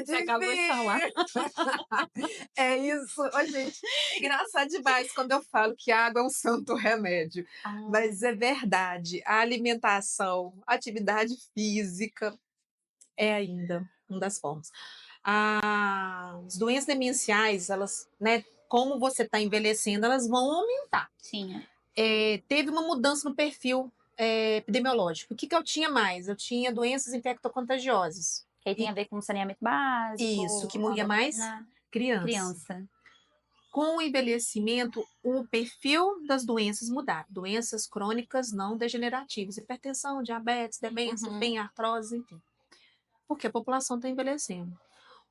S1: você acabou de falar.
S2: Adivinha? É isso. Ô, gente, é engraçado demais quando eu falo que água é um santo remédio.
S1: Ah,
S2: Mas é verdade. A alimentação, a atividade física é ainda uma das formas. As doenças demenciais, elas, né, como você está envelhecendo, elas vão aumentar.
S1: sim, é.
S2: Teve uma mudança no perfil epidemiológico. O que, que eu tinha mais? Eu tinha doenças infectocontagiosas.
S1: Que aí tem
S2: E
S1: a ver com saneamento básico,
S2: isso, que morria
S1: água
S2: mais
S1: na
S2: criança.
S1: criança.
S2: Com o envelhecimento, o perfil das doenças mudaram. Doenças crônicas não degenerativas, hipertensão, diabetes, demência,
S1: Uhum,
S2: PEN, artrose, enfim. Porque a população está envelhecendo.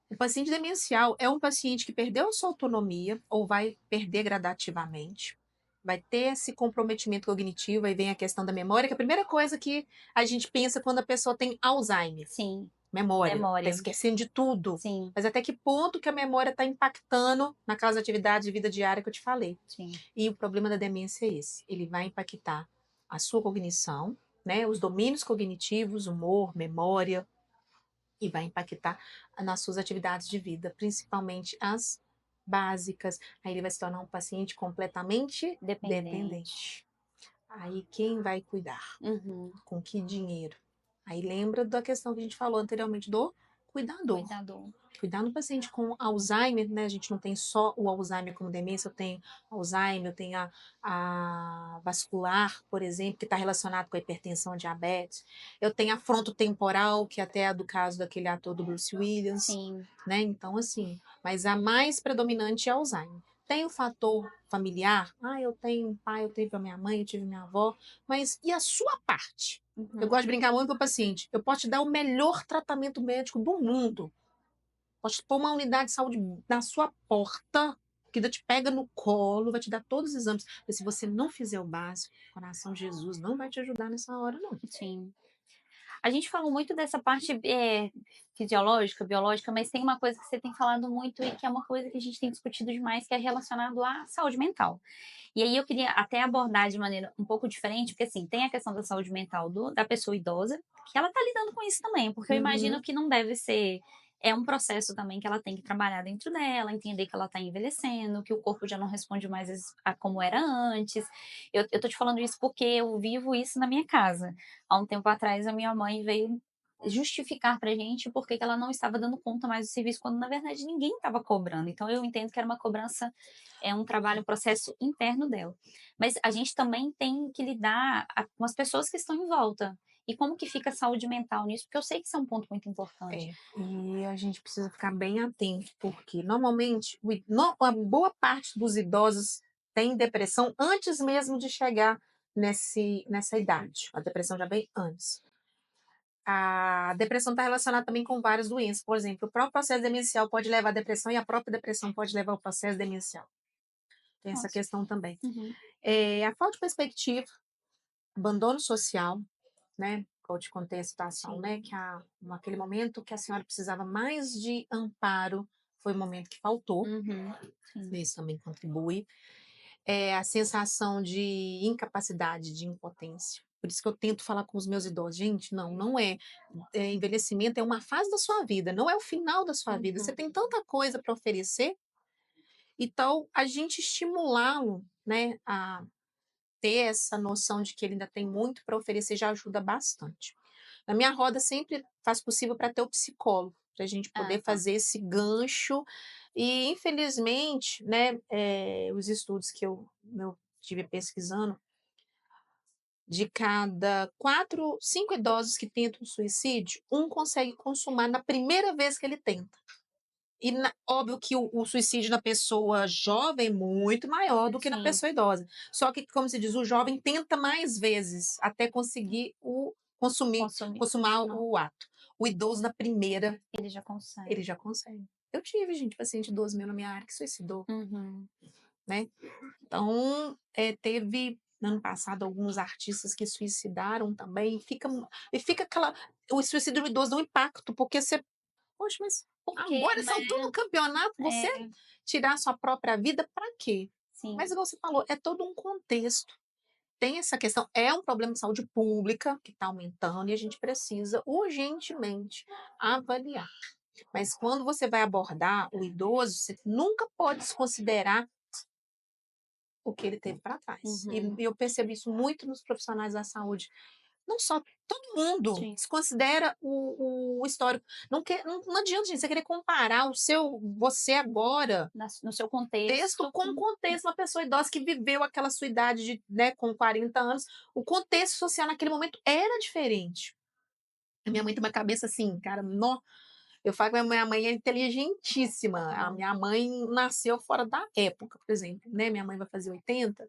S2: O paciente demencial é um paciente que perdeu a sua autonomia ou vai perder gradativamente, vai ter esse comprometimento cognitivo, aí vem a questão da memória, que é a primeira coisa que a gente pensa quando a pessoa tem Alzheimer.
S1: sim,
S2: Memória, está
S1: memória,
S2: esquecendo de tudo.
S1: sim,
S2: Mas até que ponto que a memória está impactando naquelas atividades de vida diária que eu te falei.
S1: sim.
S2: E o problema da demência é esse, ele vai impactar a sua cognição, né, os domínios cognitivos, humor, memória, e vai impactar nas suas atividades de vida, principalmente as básicas. Aí ele vai se tornar um paciente completamente
S1: Dependente.
S2: dependente. Aí quem vai cuidar?
S1: Uhum,
S2: Com que dinheiro? Aí lembra da questão que a gente falou anteriormente do cuidador.
S1: cuidador.
S2: Cuidar no paciente com Alzheimer, né? A gente não tem só o Alzheimer como demência, eu tenho Alzheimer, eu tenho a vascular, por exemplo, que está relacionado com a hipertensão, a diabetes. Eu tenho a frontotemporal, que até é do caso daquele ator do Bruce Williams,
S1: Sim,
S2: né? Então, assim, mas a mais predominante é Alzheimer. Tem o fator familiar, eu tenho um pai, eu tive a minha mãe, eu tive minha avó, mas e a sua parte? Eu
S1: uhum,
S2: gosto de brincar muito com o paciente. Eu posso te dar o melhor tratamento médico do mundo. Posso pôr uma unidade de saúde na sua porta, que ainda te pega no colo, vai te dar todos os exames. Mas se você não fizer o básico, o coração de Jesus não vai te ajudar nessa hora, não.
S1: sim. A gente falou muito dessa parte, fisiológica, biológica, mas tem uma coisa que você tem falado muito e que é uma coisa que a gente tem discutido demais, que é relacionado à saúde mental. E aí eu queria até abordar de maneira um pouco diferente, porque assim, tem a questão da saúde mental da pessoa idosa, que ela tá lidando com isso também, porque eu imagino
S2: Uhum.
S1: que não deve ser. É um processo também que ela tem que trabalhar dentro dela, entender que ela tá envelhecendo, que o corpo já não responde mais a como era antes. Eu tô te falando isso porque eu vivo isso na minha casa. Há um tempo atrás, a minha mãe veio justificar pra gente por que que ela não estava dando conta mais do serviço, quando na verdade ninguém estava cobrando. Então eu entendo que era uma cobrança, é um trabalho, um processo interno dela. Mas a gente também tem que lidar com as pessoas que estão em volta. E como que fica a saúde mental nisso? Porque eu sei que isso é um ponto muito importante.
S2: E a gente precisa ficar bem atento, porque normalmente a boa parte dos idosos tem depressão antes mesmo de chegar nessa idade. A depressão já vem antes. A depressão está relacionada também com várias doenças. Por exemplo, o próprio processo demencial pode levar à depressão e a própria depressão pode levar ao processo demencial. Tem essa
S1: Nossa.
S2: questão também.
S1: Uhum.
S2: A falta de perspectiva, abandono social, né? Eu te contei a situação, né?
S1: Sim.
S2: Que naquele momento que a senhora precisava mais de amparo, foi o momento que faltou.
S1: Uhum. Sim.
S2: Isso também contribui. a sensação de incapacidade, de impotência. Por isso que eu tento falar com os meus idosos: "Gente, não é, envelhecimento é uma fase da sua vida, não é o final da sua vida. Você
S1: Uhum.
S2: tem tanta coisa para oferecer", então a gente estimulá-lo, né, a ter essa noção de que ele ainda tem muito para oferecer já ajuda bastante. Na minha roda sempre faz possível para ter o psicólogo, para a gente poder
S1: Aham.
S2: fazer esse gancho e infelizmente, né, os estudos que eu tive pesquisando, de cada 4, 5 idosos que tentam suicídio, um consegue consumar na primeira vez que ele tenta. E óbvio que o suicídio na pessoa jovem é muito maior do que na
S1: Sim,
S2: pessoa idosa. Só que, como se diz, o jovem tenta mais vezes até conseguir
S1: consumir.
S2: consumar
S1: Não,
S2: o ato. O idoso na primeira,
S1: ele já consegue.
S2: ele já consegue. Eu tive, gente, paciente idoso meu na minha área que suicidou,
S1: Uhum.
S2: né. Então, teve no ano passado alguns artistas que suicidaram também, e fica aquela o suicídio do idoso dá um impacto, porque você: "Poxa, mas
S1: Porque,
S2: agora
S1: né,
S2: são tudo no campeonato, você
S1: é,
S2: tirar sua própria vida para quê?". Mas
S1: sim.
S2: igual você falou, é todo um contexto. Tem essa questão, é um problema de saúde pública que está aumentando e a gente precisa urgentemente avaliar. Mas quando você vai abordar o idoso, você nunca pode desconsiderar o que ele teve para trás. E
S1: Uhum.
S2: eu percebo isso muito nos profissionais da saúde. Não só, todo mundo
S1: Sim.
S2: desconsidera o histórico. Não adianta, gente, você querer comparar você agora,
S1: No seu
S2: texto
S1: contexto
S2: com o
S1: com
S2: contexto, uma pessoa idosa que viveu aquela sua idade de, né, com 40 anos, o contexto social naquele momento era diferente. A minha mãe tem uma cabeça assim, cara, eu falo que a minha mãe é inteligentíssima. A
S1: hum,
S2: minha mãe nasceu fora da época, por exemplo, né? Minha mãe vai fazer 80.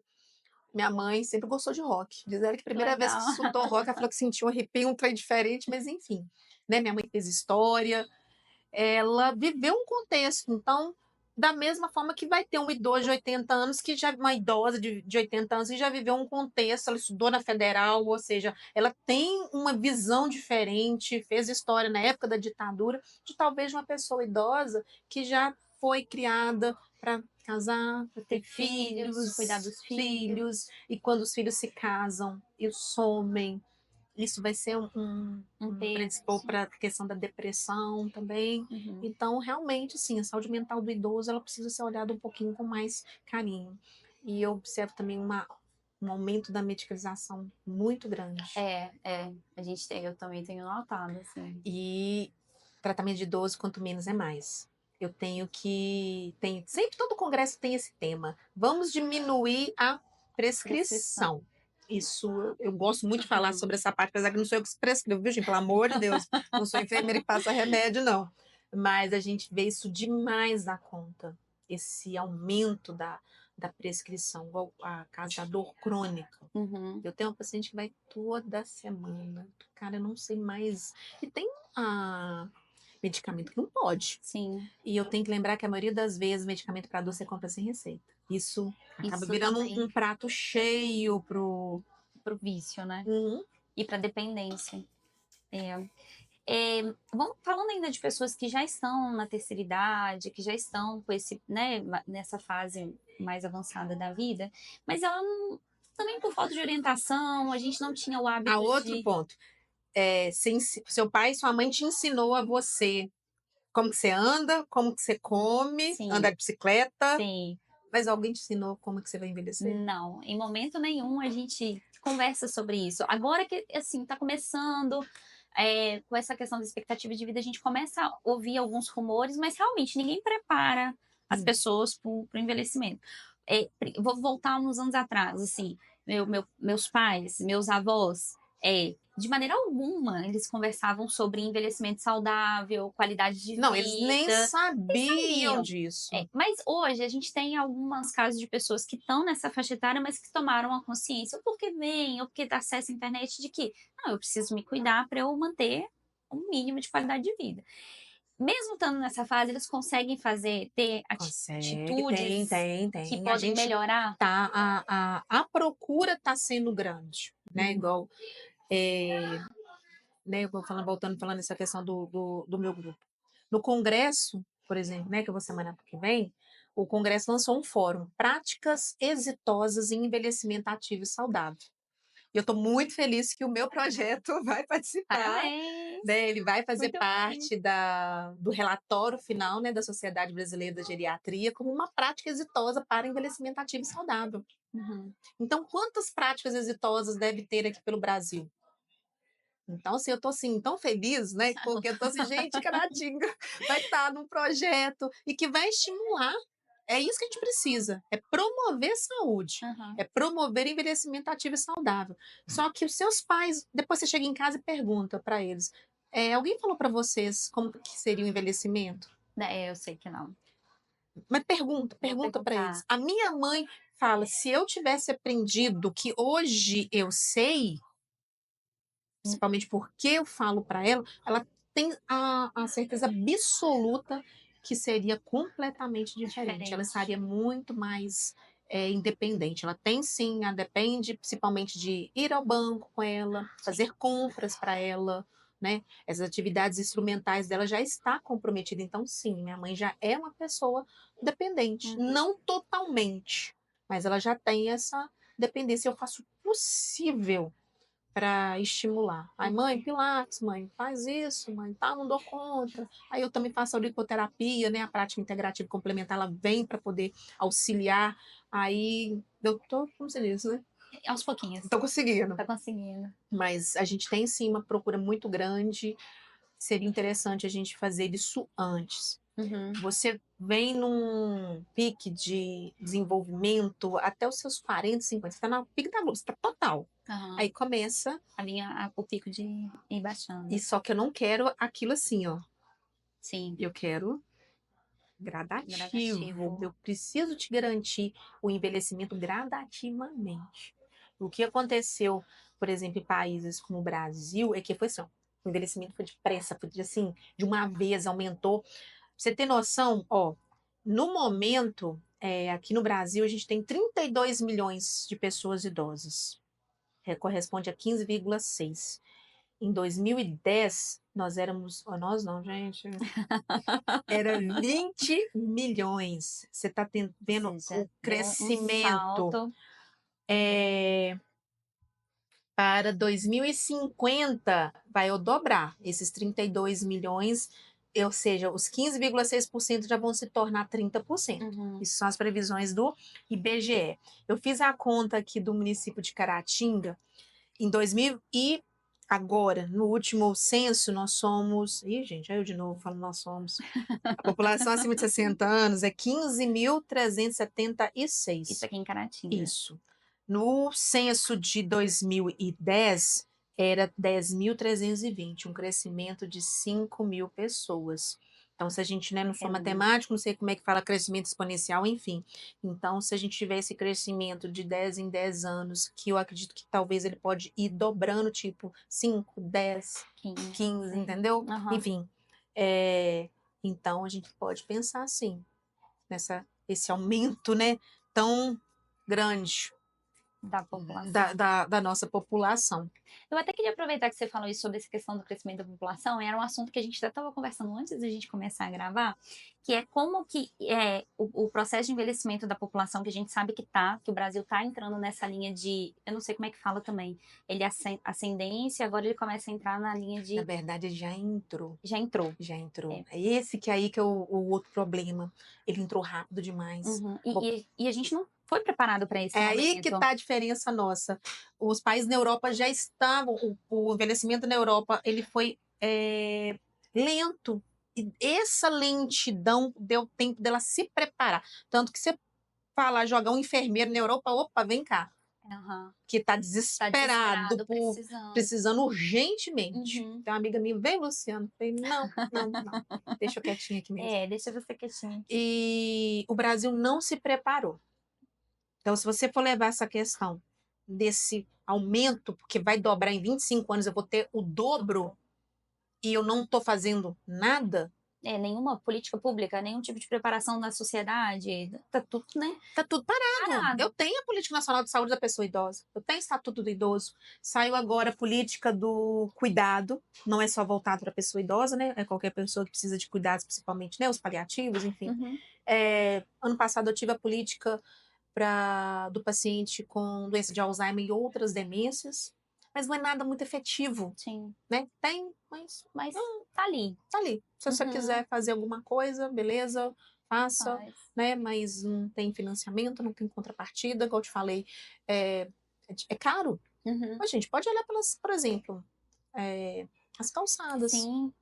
S2: Minha mãe sempre gostou de rock. Diz ela que a
S1: que
S2: primeira vez que
S1: legal.
S2: escutou rock, ela falou que sentiu um arrepio, um trem diferente, mas enfim, né? Minha mãe fez história, ela viveu um contexto. Então, da mesma forma que vai ter um idoso de 80 anos, que já uma idosa de 80 anos que já viveu um contexto, ela estudou na federal, ou seja, ela tem uma visão diferente, fez história na época da ditadura, de talvez uma pessoa idosa que já foi criada para casar, para ter
S1: Ter filhos, cuidar dos filhos.
S2: filhos, e quando os filhos se casam e somem, isso vai ser
S1: Um
S2: um predispor
S1: peso.
S2: para a questão da depressão também.
S1: Uhum.
S2: Então, realmente, sim, a saúde mental do idoso ela precisa ser olhada um pouquinho com mais carinho. E eu observo também um aumento da medicalização muito grande.
S1: A gente tem, eu também tenho notado, assim.
S2: E tratamento de idoso, quanto menos é mais. Eu tenho que. Sempre todo congresso tem esse tema. Vamos diminuir a
S1: Prescrição.
S2: prescrição. Isso eu gosto muito de falar
S1: Uhum.
S2: sobre essa parte, apesar que não sou eu que prescrevo, viu, gente? Pelo amor de Deus. Não sou enfermeira que passa remédio, não. Mas a gente vê isso demais da conta. Esse aumento da prescrição, igual a caso da dor crônica.
S1: Uhum.
S2: Eu tenho uma paciente que vai toda semana. Cara, eu não sei mais. E tem medicamento que não pode.
S1: Sim,
S2: E eu tenho que lembrar que a maioria das vezes medicamento para dor você compra sem receita. Isso acaba
S1: isso
S2: virando
S1: também
S2: um prato cheio pro.
S1: pro vício, né?
S2: Uhum.
S1: E pra dependência. É. Vamos falando ainda de pessoas que já estão na terceira idade, que já estão com esse, né, nessa fase mais avançada da vida, mas ela não, também por falta de orientação, a gente não tinha o
S2: A
S1: hábito
S2: outro
S1: de.
S2: ponto. Seu pai e sua mãe te ensinou a você como que você anda, como que você come,
S1: Sim,
S2: andar de bicicleta,
S1: sim.
S2: mas alguém te ensinou como que você vai envelhecer?
S1: Não, em momento nenhum a gente conversa sobre isso. Agora que, assim, tá começando, com essa questão da expectativa de vida, a gente começa a ouvir alguns rumores, mas realmente ninguém prepara as
S2: Hum.
S1: pessoas para o envelhecimento. Vou voltar uns anos atrás, assim, meus pais, meus avós, de maneira alguma eles conversavam sobre envelhecimento saudável, qualidade de
S2: Não, eles nem
S1: vida, eles
S2: sabiam
S1: sabiam.
S2: disso.
S1: Mas hoje a gente tem alguns casos de pessoas que estão nessa faixa etária, mas que tomaram a consciência, ou porque vem, ou porque dá acesso à internet, de que não, eu preciso me cuidar para eu manter um mínimo de qualidade de vida. Mesmo estando nessa fase, eles conseguem ter
S2: Consegue, tem,
S1: atitudes
S2: tem,
S1: que
S2: tem. A
S1: podem
S2: gente
S1: melhorar.
S2: tá, a procura tá sendo grande, né?
S1: Uhum.
S2: Igual, né? Eu vou falando, voltando, falando essa questão do meu grupo. No congresso, por exemplo, né? Que eu vou semana que vem, o Congresso lançou um fórum, Práticas Exitosas em Envelhecimento Ativo e Saudável. E eu estou muito feliz que o meu projeto vai participar,
S1: Parabéns!
S2: né? Ele vai fazer
S1: Muito
S2: parte do relatório final, né, da Sociedade Brasileira da Geriatria como uma prática exitosa para envelhecimento ativo e saudável.
S1: Uhum.
S2: Então, quantas práticas exitosas deve ter aqui pelo Brasil? Então, assim, eu tô assim, tão feliz, né? Porque eu tô assim, gente, Caratinga vai estar num projeto e que vai estimular. É isso que a gente precisa, é promover saúde,
S1: Uhum.
S2: é promover envelhecimento ativo e saudável. Só que os seus pais, depois você chega em casa e pergunta para eles, alguém falou para vocês como que seria o envelhecimento?
S1: É, eu sei que não.
S2: Mas pergunta
S1: Vou
S2: para eles.
S1: perguntar.
S2: A minha mãe fala, se eu tivesse aprendido que hoje eu sei, principalmente porque eu falo para ela, ela tem a certeza absoluta que seria completamente diferente. Ela
S1: Diferente.
S2: estaria muito mais independente. Ela tem sim, ela depende principalmente de ir ao banco com ela, fazer compras para ela, né? As atividades instrumentais dela já está comprometida. Então, sim, minha mãe já é uma pessoa dependente.
S1: Uhum.
S2: Não totalmente, mas ela já tem essa dependência. Eu faço o possível para estimular. Aí, mãe, Pilates, mãe, faz isso, mãe, tá, não dou conta. Aí eu também faço a auriculoterapia, né, a prática integrativa complementar, ela vem para poder auxiliar. Aí eu tô, como você diz, né?
S1: Aos pouquinhos.
S2: Tô conseguindo.
S1: Tá conseguindo.
S2: Mas a gente tem sim uma procura muito grande. Seria interessante a gente fazer isso antes.
S1: Uhum.
S2: Você vem num pique de desenvolvimento até os seus 40, 50, você está no pique da luz, está total.
S1: Uhum.
S2: Aí começa,
S1: A linha, o pico de ir baixando.
S2: e só que eu não quero aquilo assim, ó.
S1: Sim.
S2: Eu quero gradativo.
S1: Gradativo.
S2: Eu preciso te garantir o envelhecimento gradativamente. O que aconteceu, por exemplo, em países como o Brasil, é que foi assim, ó, o envelhecimento foi depressa, foi assim, de uma vez, aumentou. Pra você ter noção, ó, no momento, aqui no Brasil, a gente tem 32 milhões de pessoas idosas. Corresponde a 15,6. Em 2010, nós éramos. Oh, nós não, gente. Era 20 milhões. Você está vendo
S1: Ou seja,
S2: o
S1: deu um
S2: crescimento.
S1: salto.
S2: Para 2050, vai dobrar esses 32 milhões, ou seja, os 15,6% já vão se tornar 30%.
S1: Uhum.
S2: Isso são as previsões do IBGE. Eu fiz a conta aqui do município de Caratinga, em 2000 e agora, no último censo, nós somos... Ih, gente, aí eu de novo falo nós somos. A população acima de 60 anos é
S1: Isso
S2: 15.376.
S1: aqui em Caratinga.
S2: Isso. No censo de 2010, era 10.320, um crescimento de 5.000 pessoas. Então, se a gente, né, não for matemático, não sei como é que fala crescimento exponencial, enfim. Então, se a gente tiver esse crescimento de 10 em 10 anos, que eu acredito que talvez ele pode ir dobrando, tipo 5, 10, 15,
S1: sim.
S2: entendeu?
S1: Uhum.
S2: Enfim, então a gente pode pensar assim, esse aumento, né, tão grande
S1: Da população.
S2: da nossa população.
S1: Eu até queria aproveitar que você falou isso sobre essa questão do crescimento da população, era um assunto que a gente até estava conversando antes da gente começar a gravar, que é como que o processo de envelhecimento da população, que a gente sabe que o Brasil está entrando nessa linha de, eu não sei como é que fala também, ele ascendência, agora ele começa a entrar na linha de...
S2: Na verdade, já entrou.
S1: Já entrou.
S2: Já entrou. É esse que aí que é o outro problema. Ele entrou rápido demais.
S1: Uhum. E a gente não foi preparado para esse momento.
S2: Aí que está a diferença nossa. Os países na Europa já estavam, o envelhecimento na Europa, ele foi lento. E essa lentidão deu tempo dela se preparar. Tanto que você falar, jogar um enfermeiro na Europa, opa, vem cá.
S1: Uhum.
S2: Que está desesperado, precisando urgentemente.
S1: Uhum.
S2: Tem uma amiga minha, vem, Luciano. Eu falei, não. Deixa eu quietinha aqui mesmo.
S1: Deixa você quietinha.
S2: E o Brasil não se preparou. Então, se você for levar essa questão desse aumento, porque vai dobrar em 25 anos, eu vou ter o dobro e eu não estou fazendo nada.
S1: Nenhuma política pública, nenhum tipo de preparação da sociedade, tá tudo, né?
S2: Tá tudo parado. Eu tenho a Política Nacional de Saúde da Pessoa Idosa, eu tenho o Estatuto do Idoso, saiu agora a política do cuidado, não é só voltado para a pessoa idosa, né? É qualquer pessoa que precisa de cuidados, principalmente, né? Os paliativos, enfim.
S1: Uhum.
S2: Ano passado eu tive a política do paciente com doença de Alzheimer e outras demências, mas não é nada muito efetivo,
S1: Sim.
S2: né? Tem, mas
S1: Mas tá ali.
S2: tá ali. Se você
S1: Uhum.
S2: quiser fazer alguma coisa, beleza, faça,
S1: Faz.
S2: né? Mas não tem financiamento, não tem contrapartida, igual eu te falei, é caro.
S1: Uhum.
S2: Mas, gente, pode olhar por exemplo, as calçadas
S1: Sim,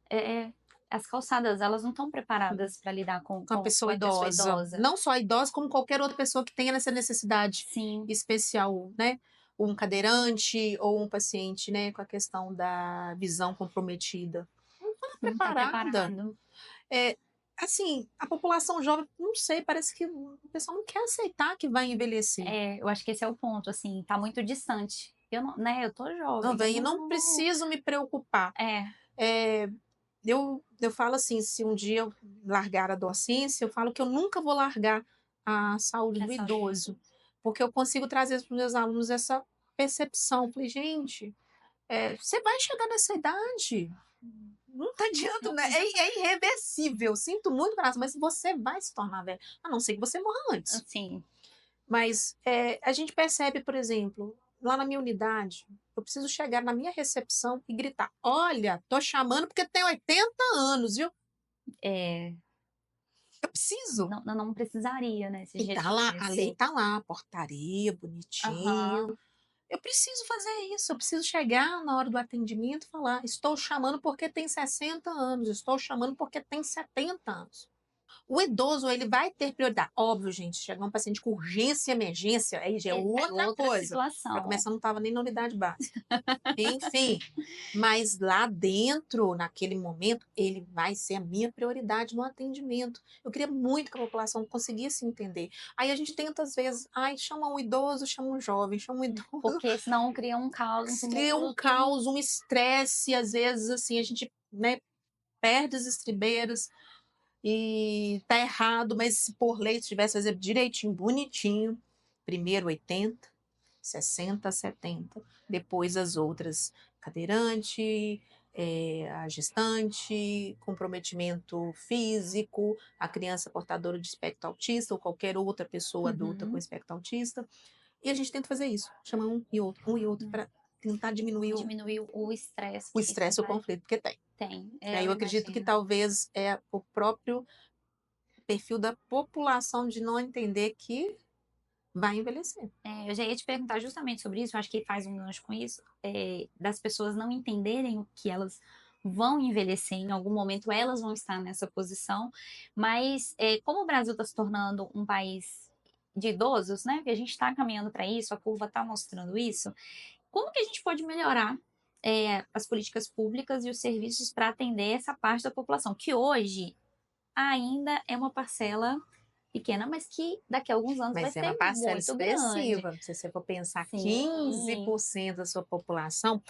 S1: as calçadas, elas não estão preparadas para lidar com
S2: com a
S1: com
S2: pessoa
S1: a pessoa
S2: idosa.
S1: idosa.
S2: Não só a idosa, como qualquer outra pessoa que tenha essa necessidade
S1: Sim,
S2: especial, né? Ou um cadeirante, ou um paciente, né, com a questão da visão comprometida. Não está
S1: não está
S2: preparada.
S1: preparado.
S2: É, assim, a população jovem, não sei, parece que o pessoal não quer aceitar que vai envelhecer.
S1: Eu acho que esse é o ponto, assim, tá muito distante. Eu não, né, eu tô
S2: Não,
S1: jovem, eu
S2: vem, não
S1: não.
S2: preciso me preocupar.
S1: É,
S2: É, eu falo assim, se um dia eu largar a docência, eu falo que eu nunca vou largar a saúde do
S1: essa.
S2: idoso, porque eu consigo trazer para os meus alunos essa percepção. Falei, gente, você vai chegar nessa idade, não tá adianta, né? É irreversível. Sinto muito, Graça, mas você vai se tornar velho, a não ser que você morra antes.
S1: Assim,
S2: Mas a gente percebe, por exemplo, lá na minha unidade, eu preciso chegar na minha recepção e gritar: olha, tô chamando porque tem 80 anos, viu?
S1: é,
S2: Eu preciso.
S1: não precisaria, né, se a
S2: E
S1: gente
S2: tá lá, a lei
S1: conhecer.
S2: tá lá, portaria, bonitinho.
S1: Aham.
S2: Eu preciso fazer isso, eu preciso chegar na hora do atendimento e falar: estou chamando porque tem 60 anos, estou chamando porque tem 70 anos. O idoso, ele vai ter prioridade. Óbvio, gente, chegar um paciente com urgência e emergência, aí já é
S1: É
S2: outra
S1: outra
S2: coisa. Para
S1: situação.
S2: começar, não estava nem na unidade básica. Enfim, mas lá dentro, naquele momento, ele vai ser a minha prioridade no atendimento. Eu queria muito que a população conseguisse entender. Aí a gente tenta, às vezes, ai, chama um idoso, chama um jovem, chama um idoso.
S1: Porque senão cria um caos, um
S2: Cria um
S1: tumulto.
S2: caos, um estresse, às vezes, assim, a gente, né, perde as estribeiras. E tá errado, mas se por lei tivesse fazer direitinho, bonitinho, primeiro 80, 60, 70, depois as outras, cadeirante, a gestante, comprometimento físico, a criança portadora de espectro autista ou qualquer outra pessoa adulta com
S1: Uhum.
S2: espectro autista. E a gente tenta fazer isso, chamar um e outro, para tentar diminuir
S1: Diminuir o estresse
S2: o
S1: que isso
S2: estresse e o
S1: vai.
S2: conflito que tem.
S1: Tem,
S2: Aí
S1: eu
S2: eu acredito que
S1: imagino.
S2: talvez é o próprio perfil da população de não entender que vai envelhecer.
S1: Eu já ia te perguntar justamente sobre isso, eu acho que faz um gancho com isso, das pessoas não entenderem o que elas vão envelhecer, em algum momento elas vão estar nessa posição, mas como o Brasil está se tornando um país de idosos, né, que a gente está caminhando para isso, a curva está mostrando isso, como que a gente pode melhorar as políticas públicas e os serviços para atender essa parte da população, que hoje ainda é uma parcela pequena, mas que daqui a alguns anos vai
S2: Mas é uma
S1: ser
S2: parcela
S1: muito grande.
S2: expressiva. Se você for pensar,
S1: Sim.
S2: 15% da sua população.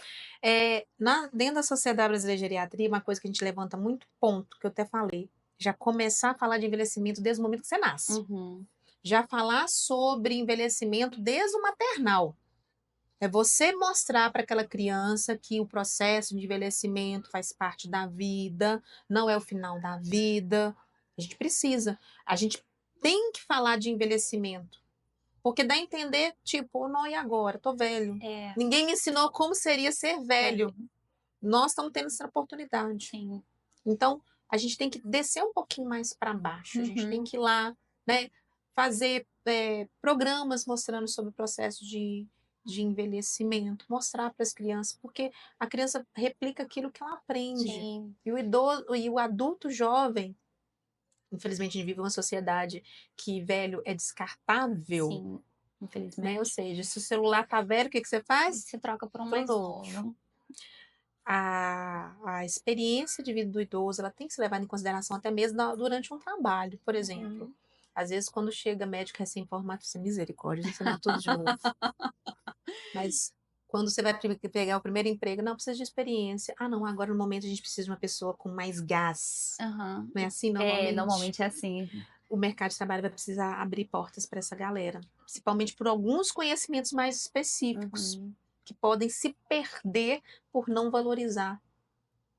S2: Dentro da Sociedade Brasileira de Geriatria, uma coisa que a gente levanta muito ponto, que eu até falei, já começar a falar de envelhecimento desde o momento que você nasce.
S1: Uhum.
S2: Já falar sobre envelhecimento desde o maternal. É você mostrar para aquela criança que o processo de envelhecimento faz parte da vida, não é o final da vida. A gente precisa. A gente tem que falar de envelhecimento. Porque dá a entender, tipo, não, e agora? Tô velho.
S1: É,
S2: Ninguém me ensinou como seria ser
S1: velho,
S2: velho. Nós estamos tendo essa oportunidade.
S1: sim.
S2: Então, a gente tem que descer um pouquinho mais para baixo. A gente tem
S1: Uhum.
S2: que ir lá, né, fazer programas mostrando sobre o processo de envelhecimento, mostrar para as crianças, porque a criança replica aquilo que ela aprende.
S1: Sim,
S2: E o idoso e o adulto jovem, infelizmente, a gente vive uma sociedade que velho é descartável,
S1: sim,
S2: né? Ou
S1: infelizmente.
S2: seja, se o celular tá velho, o que que você faz?
S1: Se troca por um
S2: Pro
S1: mais
S2: novo.
S1: novo.
S2: A experiência de vida do idoso, ela tem que ser levada em consideração até mesmo durante um trabalho, por exemplo.
S1: Uhum.
S2: Às vezes, quando chega médico recém-formado, você misericórdia, ensinar tudo de novo. Mas quando você vai pegar o primeiro emprego, não precisa de experiência. Ah, não, agora no momento a gente precisa de uma pessoa com mais gás.
S1: Aham.
S2: Não é assim normalmente?
S1: Normalmente é assim.
S2: O mercado de trabalho vai precisar abrir portas para essa galera, principalmente por alguns conhecimentos mais específicos,
S1: Uhum.
S2: que podem se perder por não valorizar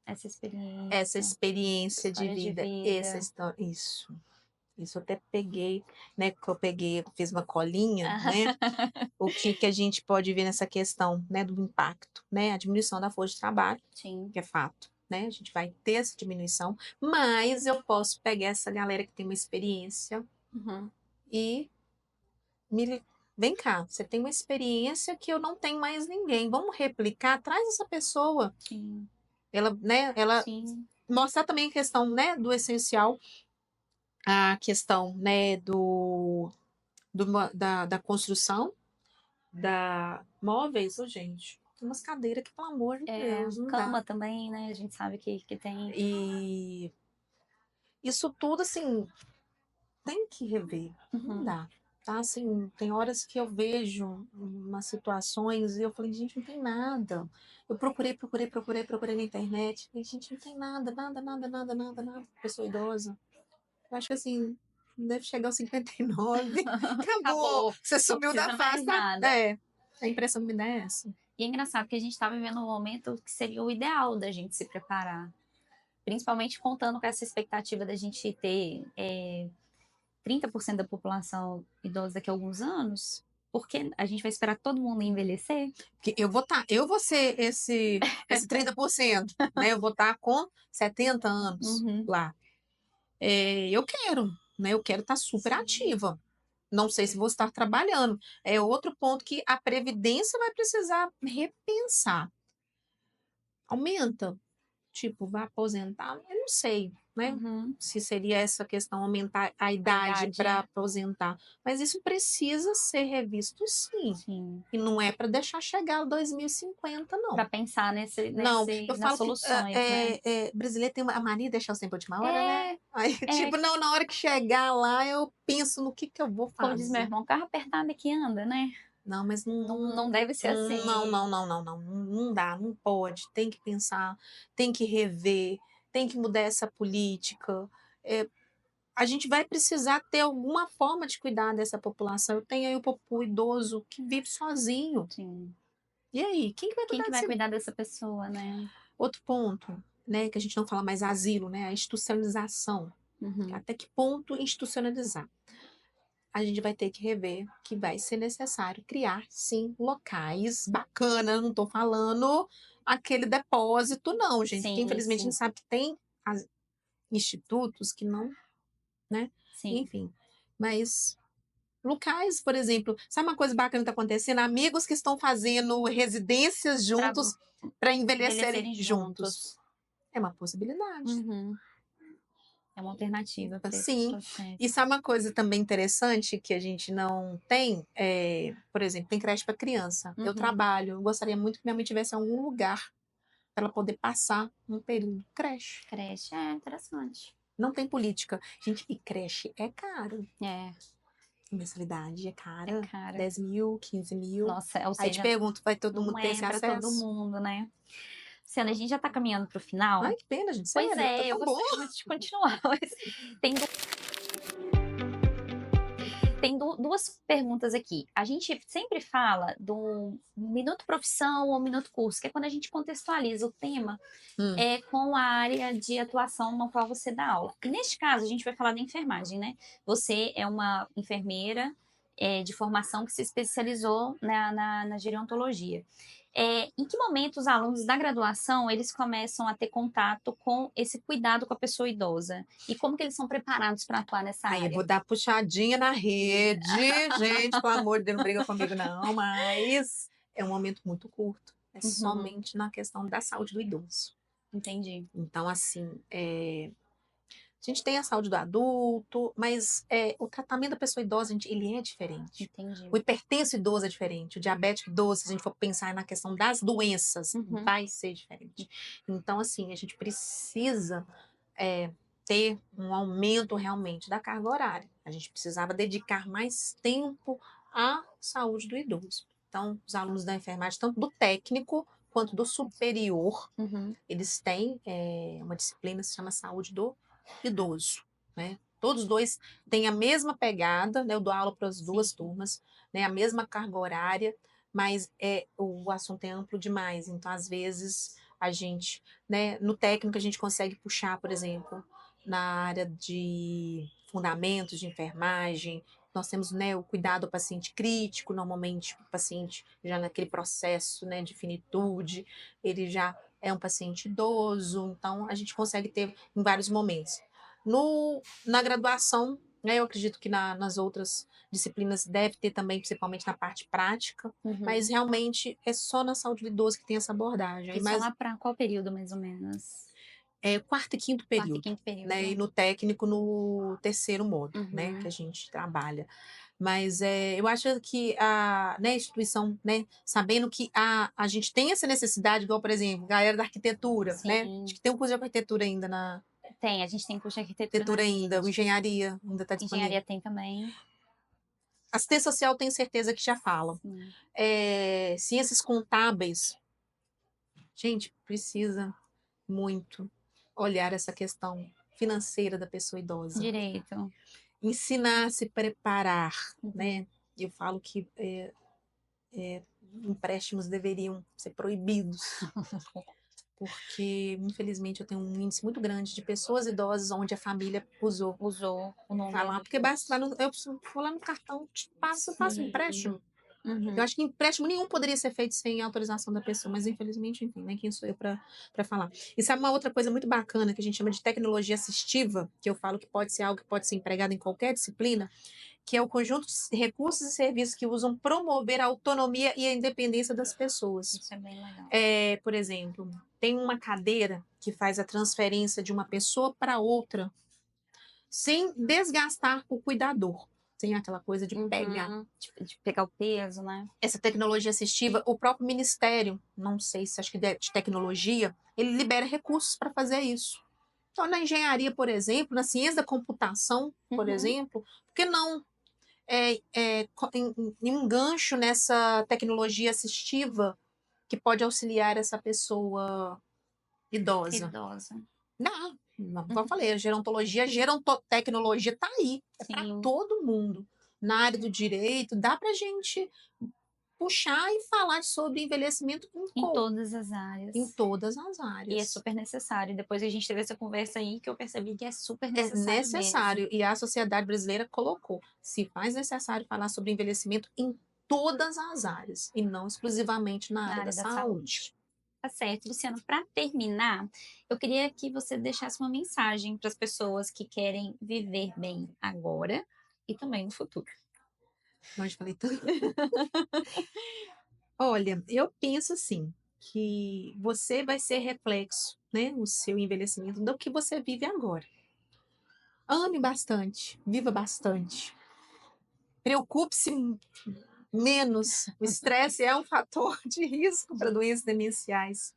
S1: Essa
S2: essa
S1: experiência,
S2: experiência de
S1: história de
S2: vida, essa
S1: vida.
S2: história. Isso. Isso eu até peguei, né, que eu peguei, fiz uma colinha, né, o que a gente pode ver nessa questão, né, do impacto, né, a diminuição da força de trabalho,
S1: Sim.
S2: que é fato, né, a gente vai ter essa diminuição, mas eu posso pegar essa galera que tem uma experiência
S1: Uhum.
S2: e vem cá, você tem uma experiência que eu não tenho mais ninguém, vamos replicar, traz essa pessoa,
S1: Sim.
S2: ela
S1: Sim.
S2: mostrar também a questão, né, do essencial, a questão, né, da construção, da móveis, ô gente, tem umas cadeiras que, pelo amor de
S1: É,
S2: Deus, não dá.
S1: cama também, né? A gente sabe que tem.
S2: E isso tudo, assim, tem que rever, não
S1: Uhum.
S2: dá. Tá, assim, tem horas que eu vejo umas situações e eu falei, gente, não tem nada. Eu procurei na internet. E, gente, não tem nada. Pessoa idosa. Eu acho que assim, deve chegar aos 59. Acabou.
S1: Acabou.
S2: Você
S1: Não
S2: sumiu da
S1: precisa mais
S2: face, tá?
S1: nada.
S2: É. A impressão que me dá é essa.
S1: E é engraçado que a gente está vivendo um momento que seria o ideal da gente se preparar. Principalmente contando com essa expectativa da gente ter 30% da população idosa daqui a alguns anos, porque a gente vai esperar todo mundo envelhecer.
S2: Porque eu vou ser esse 30%, né? Eu vou estar com 70 anos
S1: Uhum.
S2: lá. É, eu quero, né? Eu quero estar super
S1: Sim.
S2: ativa. Não sei se vou estar trabalhando. É outro ponto que a Previdência vai precisar repensar. Aumenta, tipo, vai aposentar? Eu não sei, né?
S1: Uhum.
S2: Se seria essa questão, aumentar a
S1: A
S2: idade
S1: idade,
S2: para aposentar. Mas isso precisa ser revisto, sim.
S1: sim.
S2: E não é para deixar chegar a 2050,
S1: Para
S2: não.
S1: pensar
S2: Não, eu
S1: nas
S2: falo que
S1: soluções, né?
S2: brasileiro tem a mania de deixar sempre a última hora, né?
S1: É,
S2: Aí,
S1: é,
S2: tipo, não, na hora que chegar lá, eu penso no que eu vou
S1: como diz meu
S2: fazer.
S1: irmão, carro apertado é que anda, né?
S2: Não, mas
S1: Não deve ser assim.
S2: não dá, não pode. Tem que pensar, tem que rever, tem que mudar essa política. É, a gente vai precisar ter alguma forma de cuidar dessa população. Eu tenho aí o idoso que vive sozinho.
S1: Sim.
S2: E aí, quem que vai
S1: Quem
S2: cuidar
S1: que vai
S2: desse
S1: cuidar dessa pessoa, né?
S2: outro ponto, né, que a gente não fala mais asilo, né, a institucionalização.
S1: Uhum.
S2: Até que ponto institucionalizar? A gente vai ter que rever que vai ser necessário criar, sim, locais bacanas. Não estou falando aquele depósito, não, gente, porque
S1: Sim,
S2: infelizmente a gente
S1: sim,
S2: sabe que tem institutos que não, né?
S1: sim.
S2: Enfim, mas locais, por exemplo, sabe uma coisa bacana que está acontecendo? Amigos que estão fazendo residências
S1: Para
S2: juntos para envelhecerem
S1: envelhecerem
S2: juntos.
S1: juntos.
S2: É uma possibilidade.
S1: Uhum. É uma alternativa para esse
S2: Sim. E
S1: processo.
S2: sabe uma coisa também interessante que a gente não tem? Por exemplo, tem creche para criança. Eu
S1: Uhum.
S2: trabalho, eu gostaria muito que minha mãe tivesse algum lugar para ela poder passar um período. Creche.
S1: Creche é interessante.
S2: Não tem política. Gente, e creche é caro.
S1: É,
S2: Mensalidade é
S1: é
S2: cara.
S1: cara.
S2: 10 mil, 15 mil.
S1: Nossa, ou
S2: Aí te
S1: seja,
S2: pergunto, vai todo mundo
S1: não
S2: ter
S1: é
S2: esse
S1: para todo
S2: acesso?
S1: mundo, né? Luciana, a gente já tá caminhando pro final.
S2: Ai, que pena, gente.
S1: Pois
S2: Sério, tá
S1: é, eu
S2: tão bom.
S1: gostaria muito de continuar, mas tem duas perguntas aqui. A gente sempre fala do minuto profissão ou minuto curso, que é quando a gente contextualiza o tema
S2: Hum,
S1: com a área de atuação no qual você dá aula. E neste caso, a gente vai falar da enfermagem, né? Você é uma enfermeira de formação que se especializou na gerontologia. Em que momento os alunos da graduação eles começam a ter contato com esse cuidado com a pessoa idosa? E como que eles são preparados para atuar nessa
S2: Aí eu vou
S1: área?
S2: dar puxadinha na rede. Gente, pelo amor de Deus, não briga comigo, não. Mas é um momento muito curto. É
S1: Uhum,
S2: somente na questão da saúde do idoso.
S1: entendi,
S2: Então, assim, a gente tem a saúde do adulto, mas o tratamento da pessoa idosa, gente, ele é diferente.
S1: entendi.
S2: O hipertenso idoso é diferente. O diabético idoso, se a gente for pensar na questão das doenças,
S1: Uhum,
S2: vai ser diferente. Então, assim, a gente precisa é, ter um aumento realmente da carga horária. A gente precisava dedicar mais tempo à saúde do idoso. Então, os alunos da enfermagem, tanto do técnico quanto do superior,
S1: uhum,
S2: eles têm uma disciplina que se chama saúde do idoso, né? Todos os dois têm a mesma pegada, né? Eu dou aula para as
S1: sim.
S2: duas turmas, né? A mesma carga horária, mas o assunto é amplo demais. Então, às vezes, a gente, né? No técnico, a gente consegue puxar, por exemplo, na área de fundamentos de enfermagem. Nós temos, né, o cuidado ao paciente crítico, normalmente o paciente já naquele processo, né, de finitude, ele já é um paciente idoso, então a gente consegue ter em vários momentos. Na graduação, né, eu acredito que nas outras disciplinas deve ter também, principalmente na parte prática, mas realmente é só na saúde do idoso que tem essa abordagem.
S1: Isso é lá para qual período, mais ou menos?
S2: É quarto e quinto
S1: Quarto e
S2: período,
S1: quinto período.
S2: né? E no técnico no terceiro modo, né?
S1: Uhum.
S2: Que a gente trabalha. Mas eu acho que a, né, a instituição, né, sabendo que a gente tem essa necessidade, igual, por exemplo, galera da arquitetura, né? Acho
S1: Sim,
S2: que tem um curso de arquitetura ainda na
S1: tem. A gente tem curso de arquitetura na
S2: arquitetura ainda, o
S1: rede.
S2: engenharia ainda está disponível.
S1: Engenharia tem também.
S2: Assistência social tenho certeza que já falam.
S1: Sim.
S2: Ciências contábeis, gente, precisa muito olhar essa questão financeira da pessoa idosa.
S1: Direito.
S2: Ensinar a se preparar,
S1: Uhum.
S2: né? Eu falo que empréstimos deveriam ser proibidos, porque infelizmente eu tenho um índice muito grande de pessoas idosas onde a família usou.
S1: Usou o nome.
S2: Falar, porque basta lá eu vou lá no cartão, faço um empréstimo. Eu acho que empréstimo nenhum poderia ser feito sem autorização da pessoa, mas infelizmente, enfim, nem quem sou eu para falar. E sabe uma outra coisa muito bacana que a gente chama de tecnologia assistiva, que eu falo que pode ser algo que pode ser empregado em qualquer disciplina, que é o conjunto de recursos e serviços que usam promover a autonomia e a independência das pessoas.
S1: Isso é bem legal.
S2: Por exemplo, tem uma cadeira que faz a transferência de uma pessoa para outra sem desgastar o cuidador. Sem aquela coisa de pegar.
S1: De pegar o peso, né?
S2: Essa tecnologia assistiva, o próprio ministério, não sei se acho que de tecnologia, ele libera recursos para fazer isso. Então, na engenharia, por exemplo, na ciência da computação, por exemplo, por que não em um gancho nessa tecnologia assistiva que pode auxiliar essa pessoa idosa?
S1: Idosa.
S2: Não, como eu falei, a gerontotecnologia está aí, é para
S1: Sim.
S2: todo mundo. Na área do direito, dá para a gente puxar e falar sobre envelhecimento
S1: Em todas as áreas.
S2: em todas as
S1: E é
S2: áreas.
S1: super necessário. Depois a gente teve essa conversa aí que eu percebi que é super
S2: É
S1: necessário
S2: necessário,
S1: mesmo.
S2: e a sociedade brasileira colocou, se faz necessário falar sobre envelhecimento em todas as áreas, e não exclusivamente na área da saúde.
S1: Tá certo, Luciano. Para terminar, eu queria que você deixasse uma mensagem para as pessoas que querem viver bem agora e também no futuro.
S2: Nós falei tanto. Olha, eu penso assim, que você vai ser reflexo, né, o seu envelhecimento do que você vive agora. Ame bastante, viva bastante. Preocupe-se menos. O estresse é um fator de risco para doenças demenciais.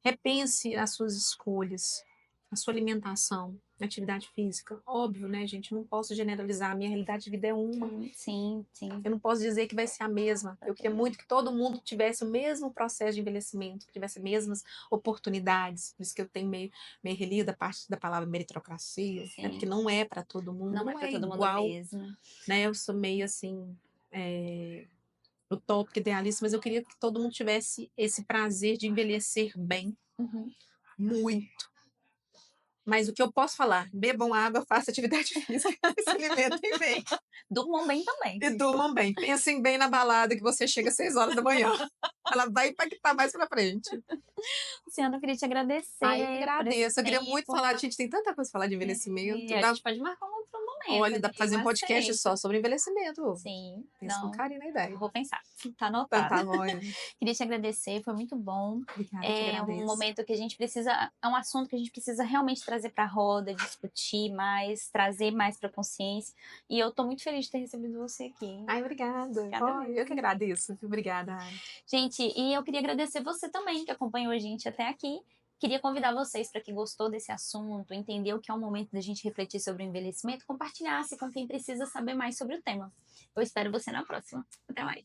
S2: Repense as suas escolhas, a sua alimentação, atividade física. Óbvio, né, gente? Não posso generalizar. A minha realidade de vida é uma.
S1: Sim, sim.
S2: Eu não posso dizer que vai ser a mesma. Eu queria muito que todo mundo tivesse o mesmo processo de envelhecimento, que tivesse as mesmas oportunidades. Por isso que eu tenho meio relido a parte da palavra meritocracia, né? Porque não é para todo mundo,
S1: Não é para todo mundo
S2: igual,
S1: mesmo.
S2: né? Eu sou meio assim, utópica, idealista, mas eu queria que todo mundo tivesse esse prazer de envelhecer bem, muito. Mas o que eu posso falar? Bebam água, façam atividade física, se alimentem bem.
S1: Durmam bem também.
S2: E durmam bem. Pensem bem na balada que você chega às 6 horas da manhã. Ela vai impactar mais pra frente.
S1: Luciano, eu queria te agradecer
S2: Ai, eu
S1: por esse
S2: agradeço. Eu queria muito
S1: tempo.
S2: falar. A gente tem tanta coisa pra falar de envelhecimento.
S1: E a gente pode marcar um outro momento.
S2: Olha, dá pra fazer um podcast
S1: aceito.
S2: só sobre envelhecimento.
S1: Sim,
S2: Pensa com
S1: não,
S2: carinho na ideia.
S1: vou pensar. Tá
S2: Então
S1: anotado.
S2: tá bom.
S1: Queria te agradecer, foi muito bom.
S2: Obrigada, eu que
S1: É um
S2: agradeço.
S1: momento que a gente precisa, é um assunto que a gente precisa realmente trazer pra roda, discutir mais, trazer mais pra consciência. E eu tô muito feliz de ter recebido você aqui.
S2: Ai, obrigada.
S1: Obrigada
S2: Eu que agradeço. Obrigada, Ai.
S1: Gente, e eu queria agradecer você também que acompanhou a gente até aqui. Queria convidar vocês para quem gostou desse assunto, entendeu que é o momento da gente refletir sobre o envelhecimento, compartilhasse com quem precisa saber mais sobre o tema. Eu espero você na próxima. Até mais.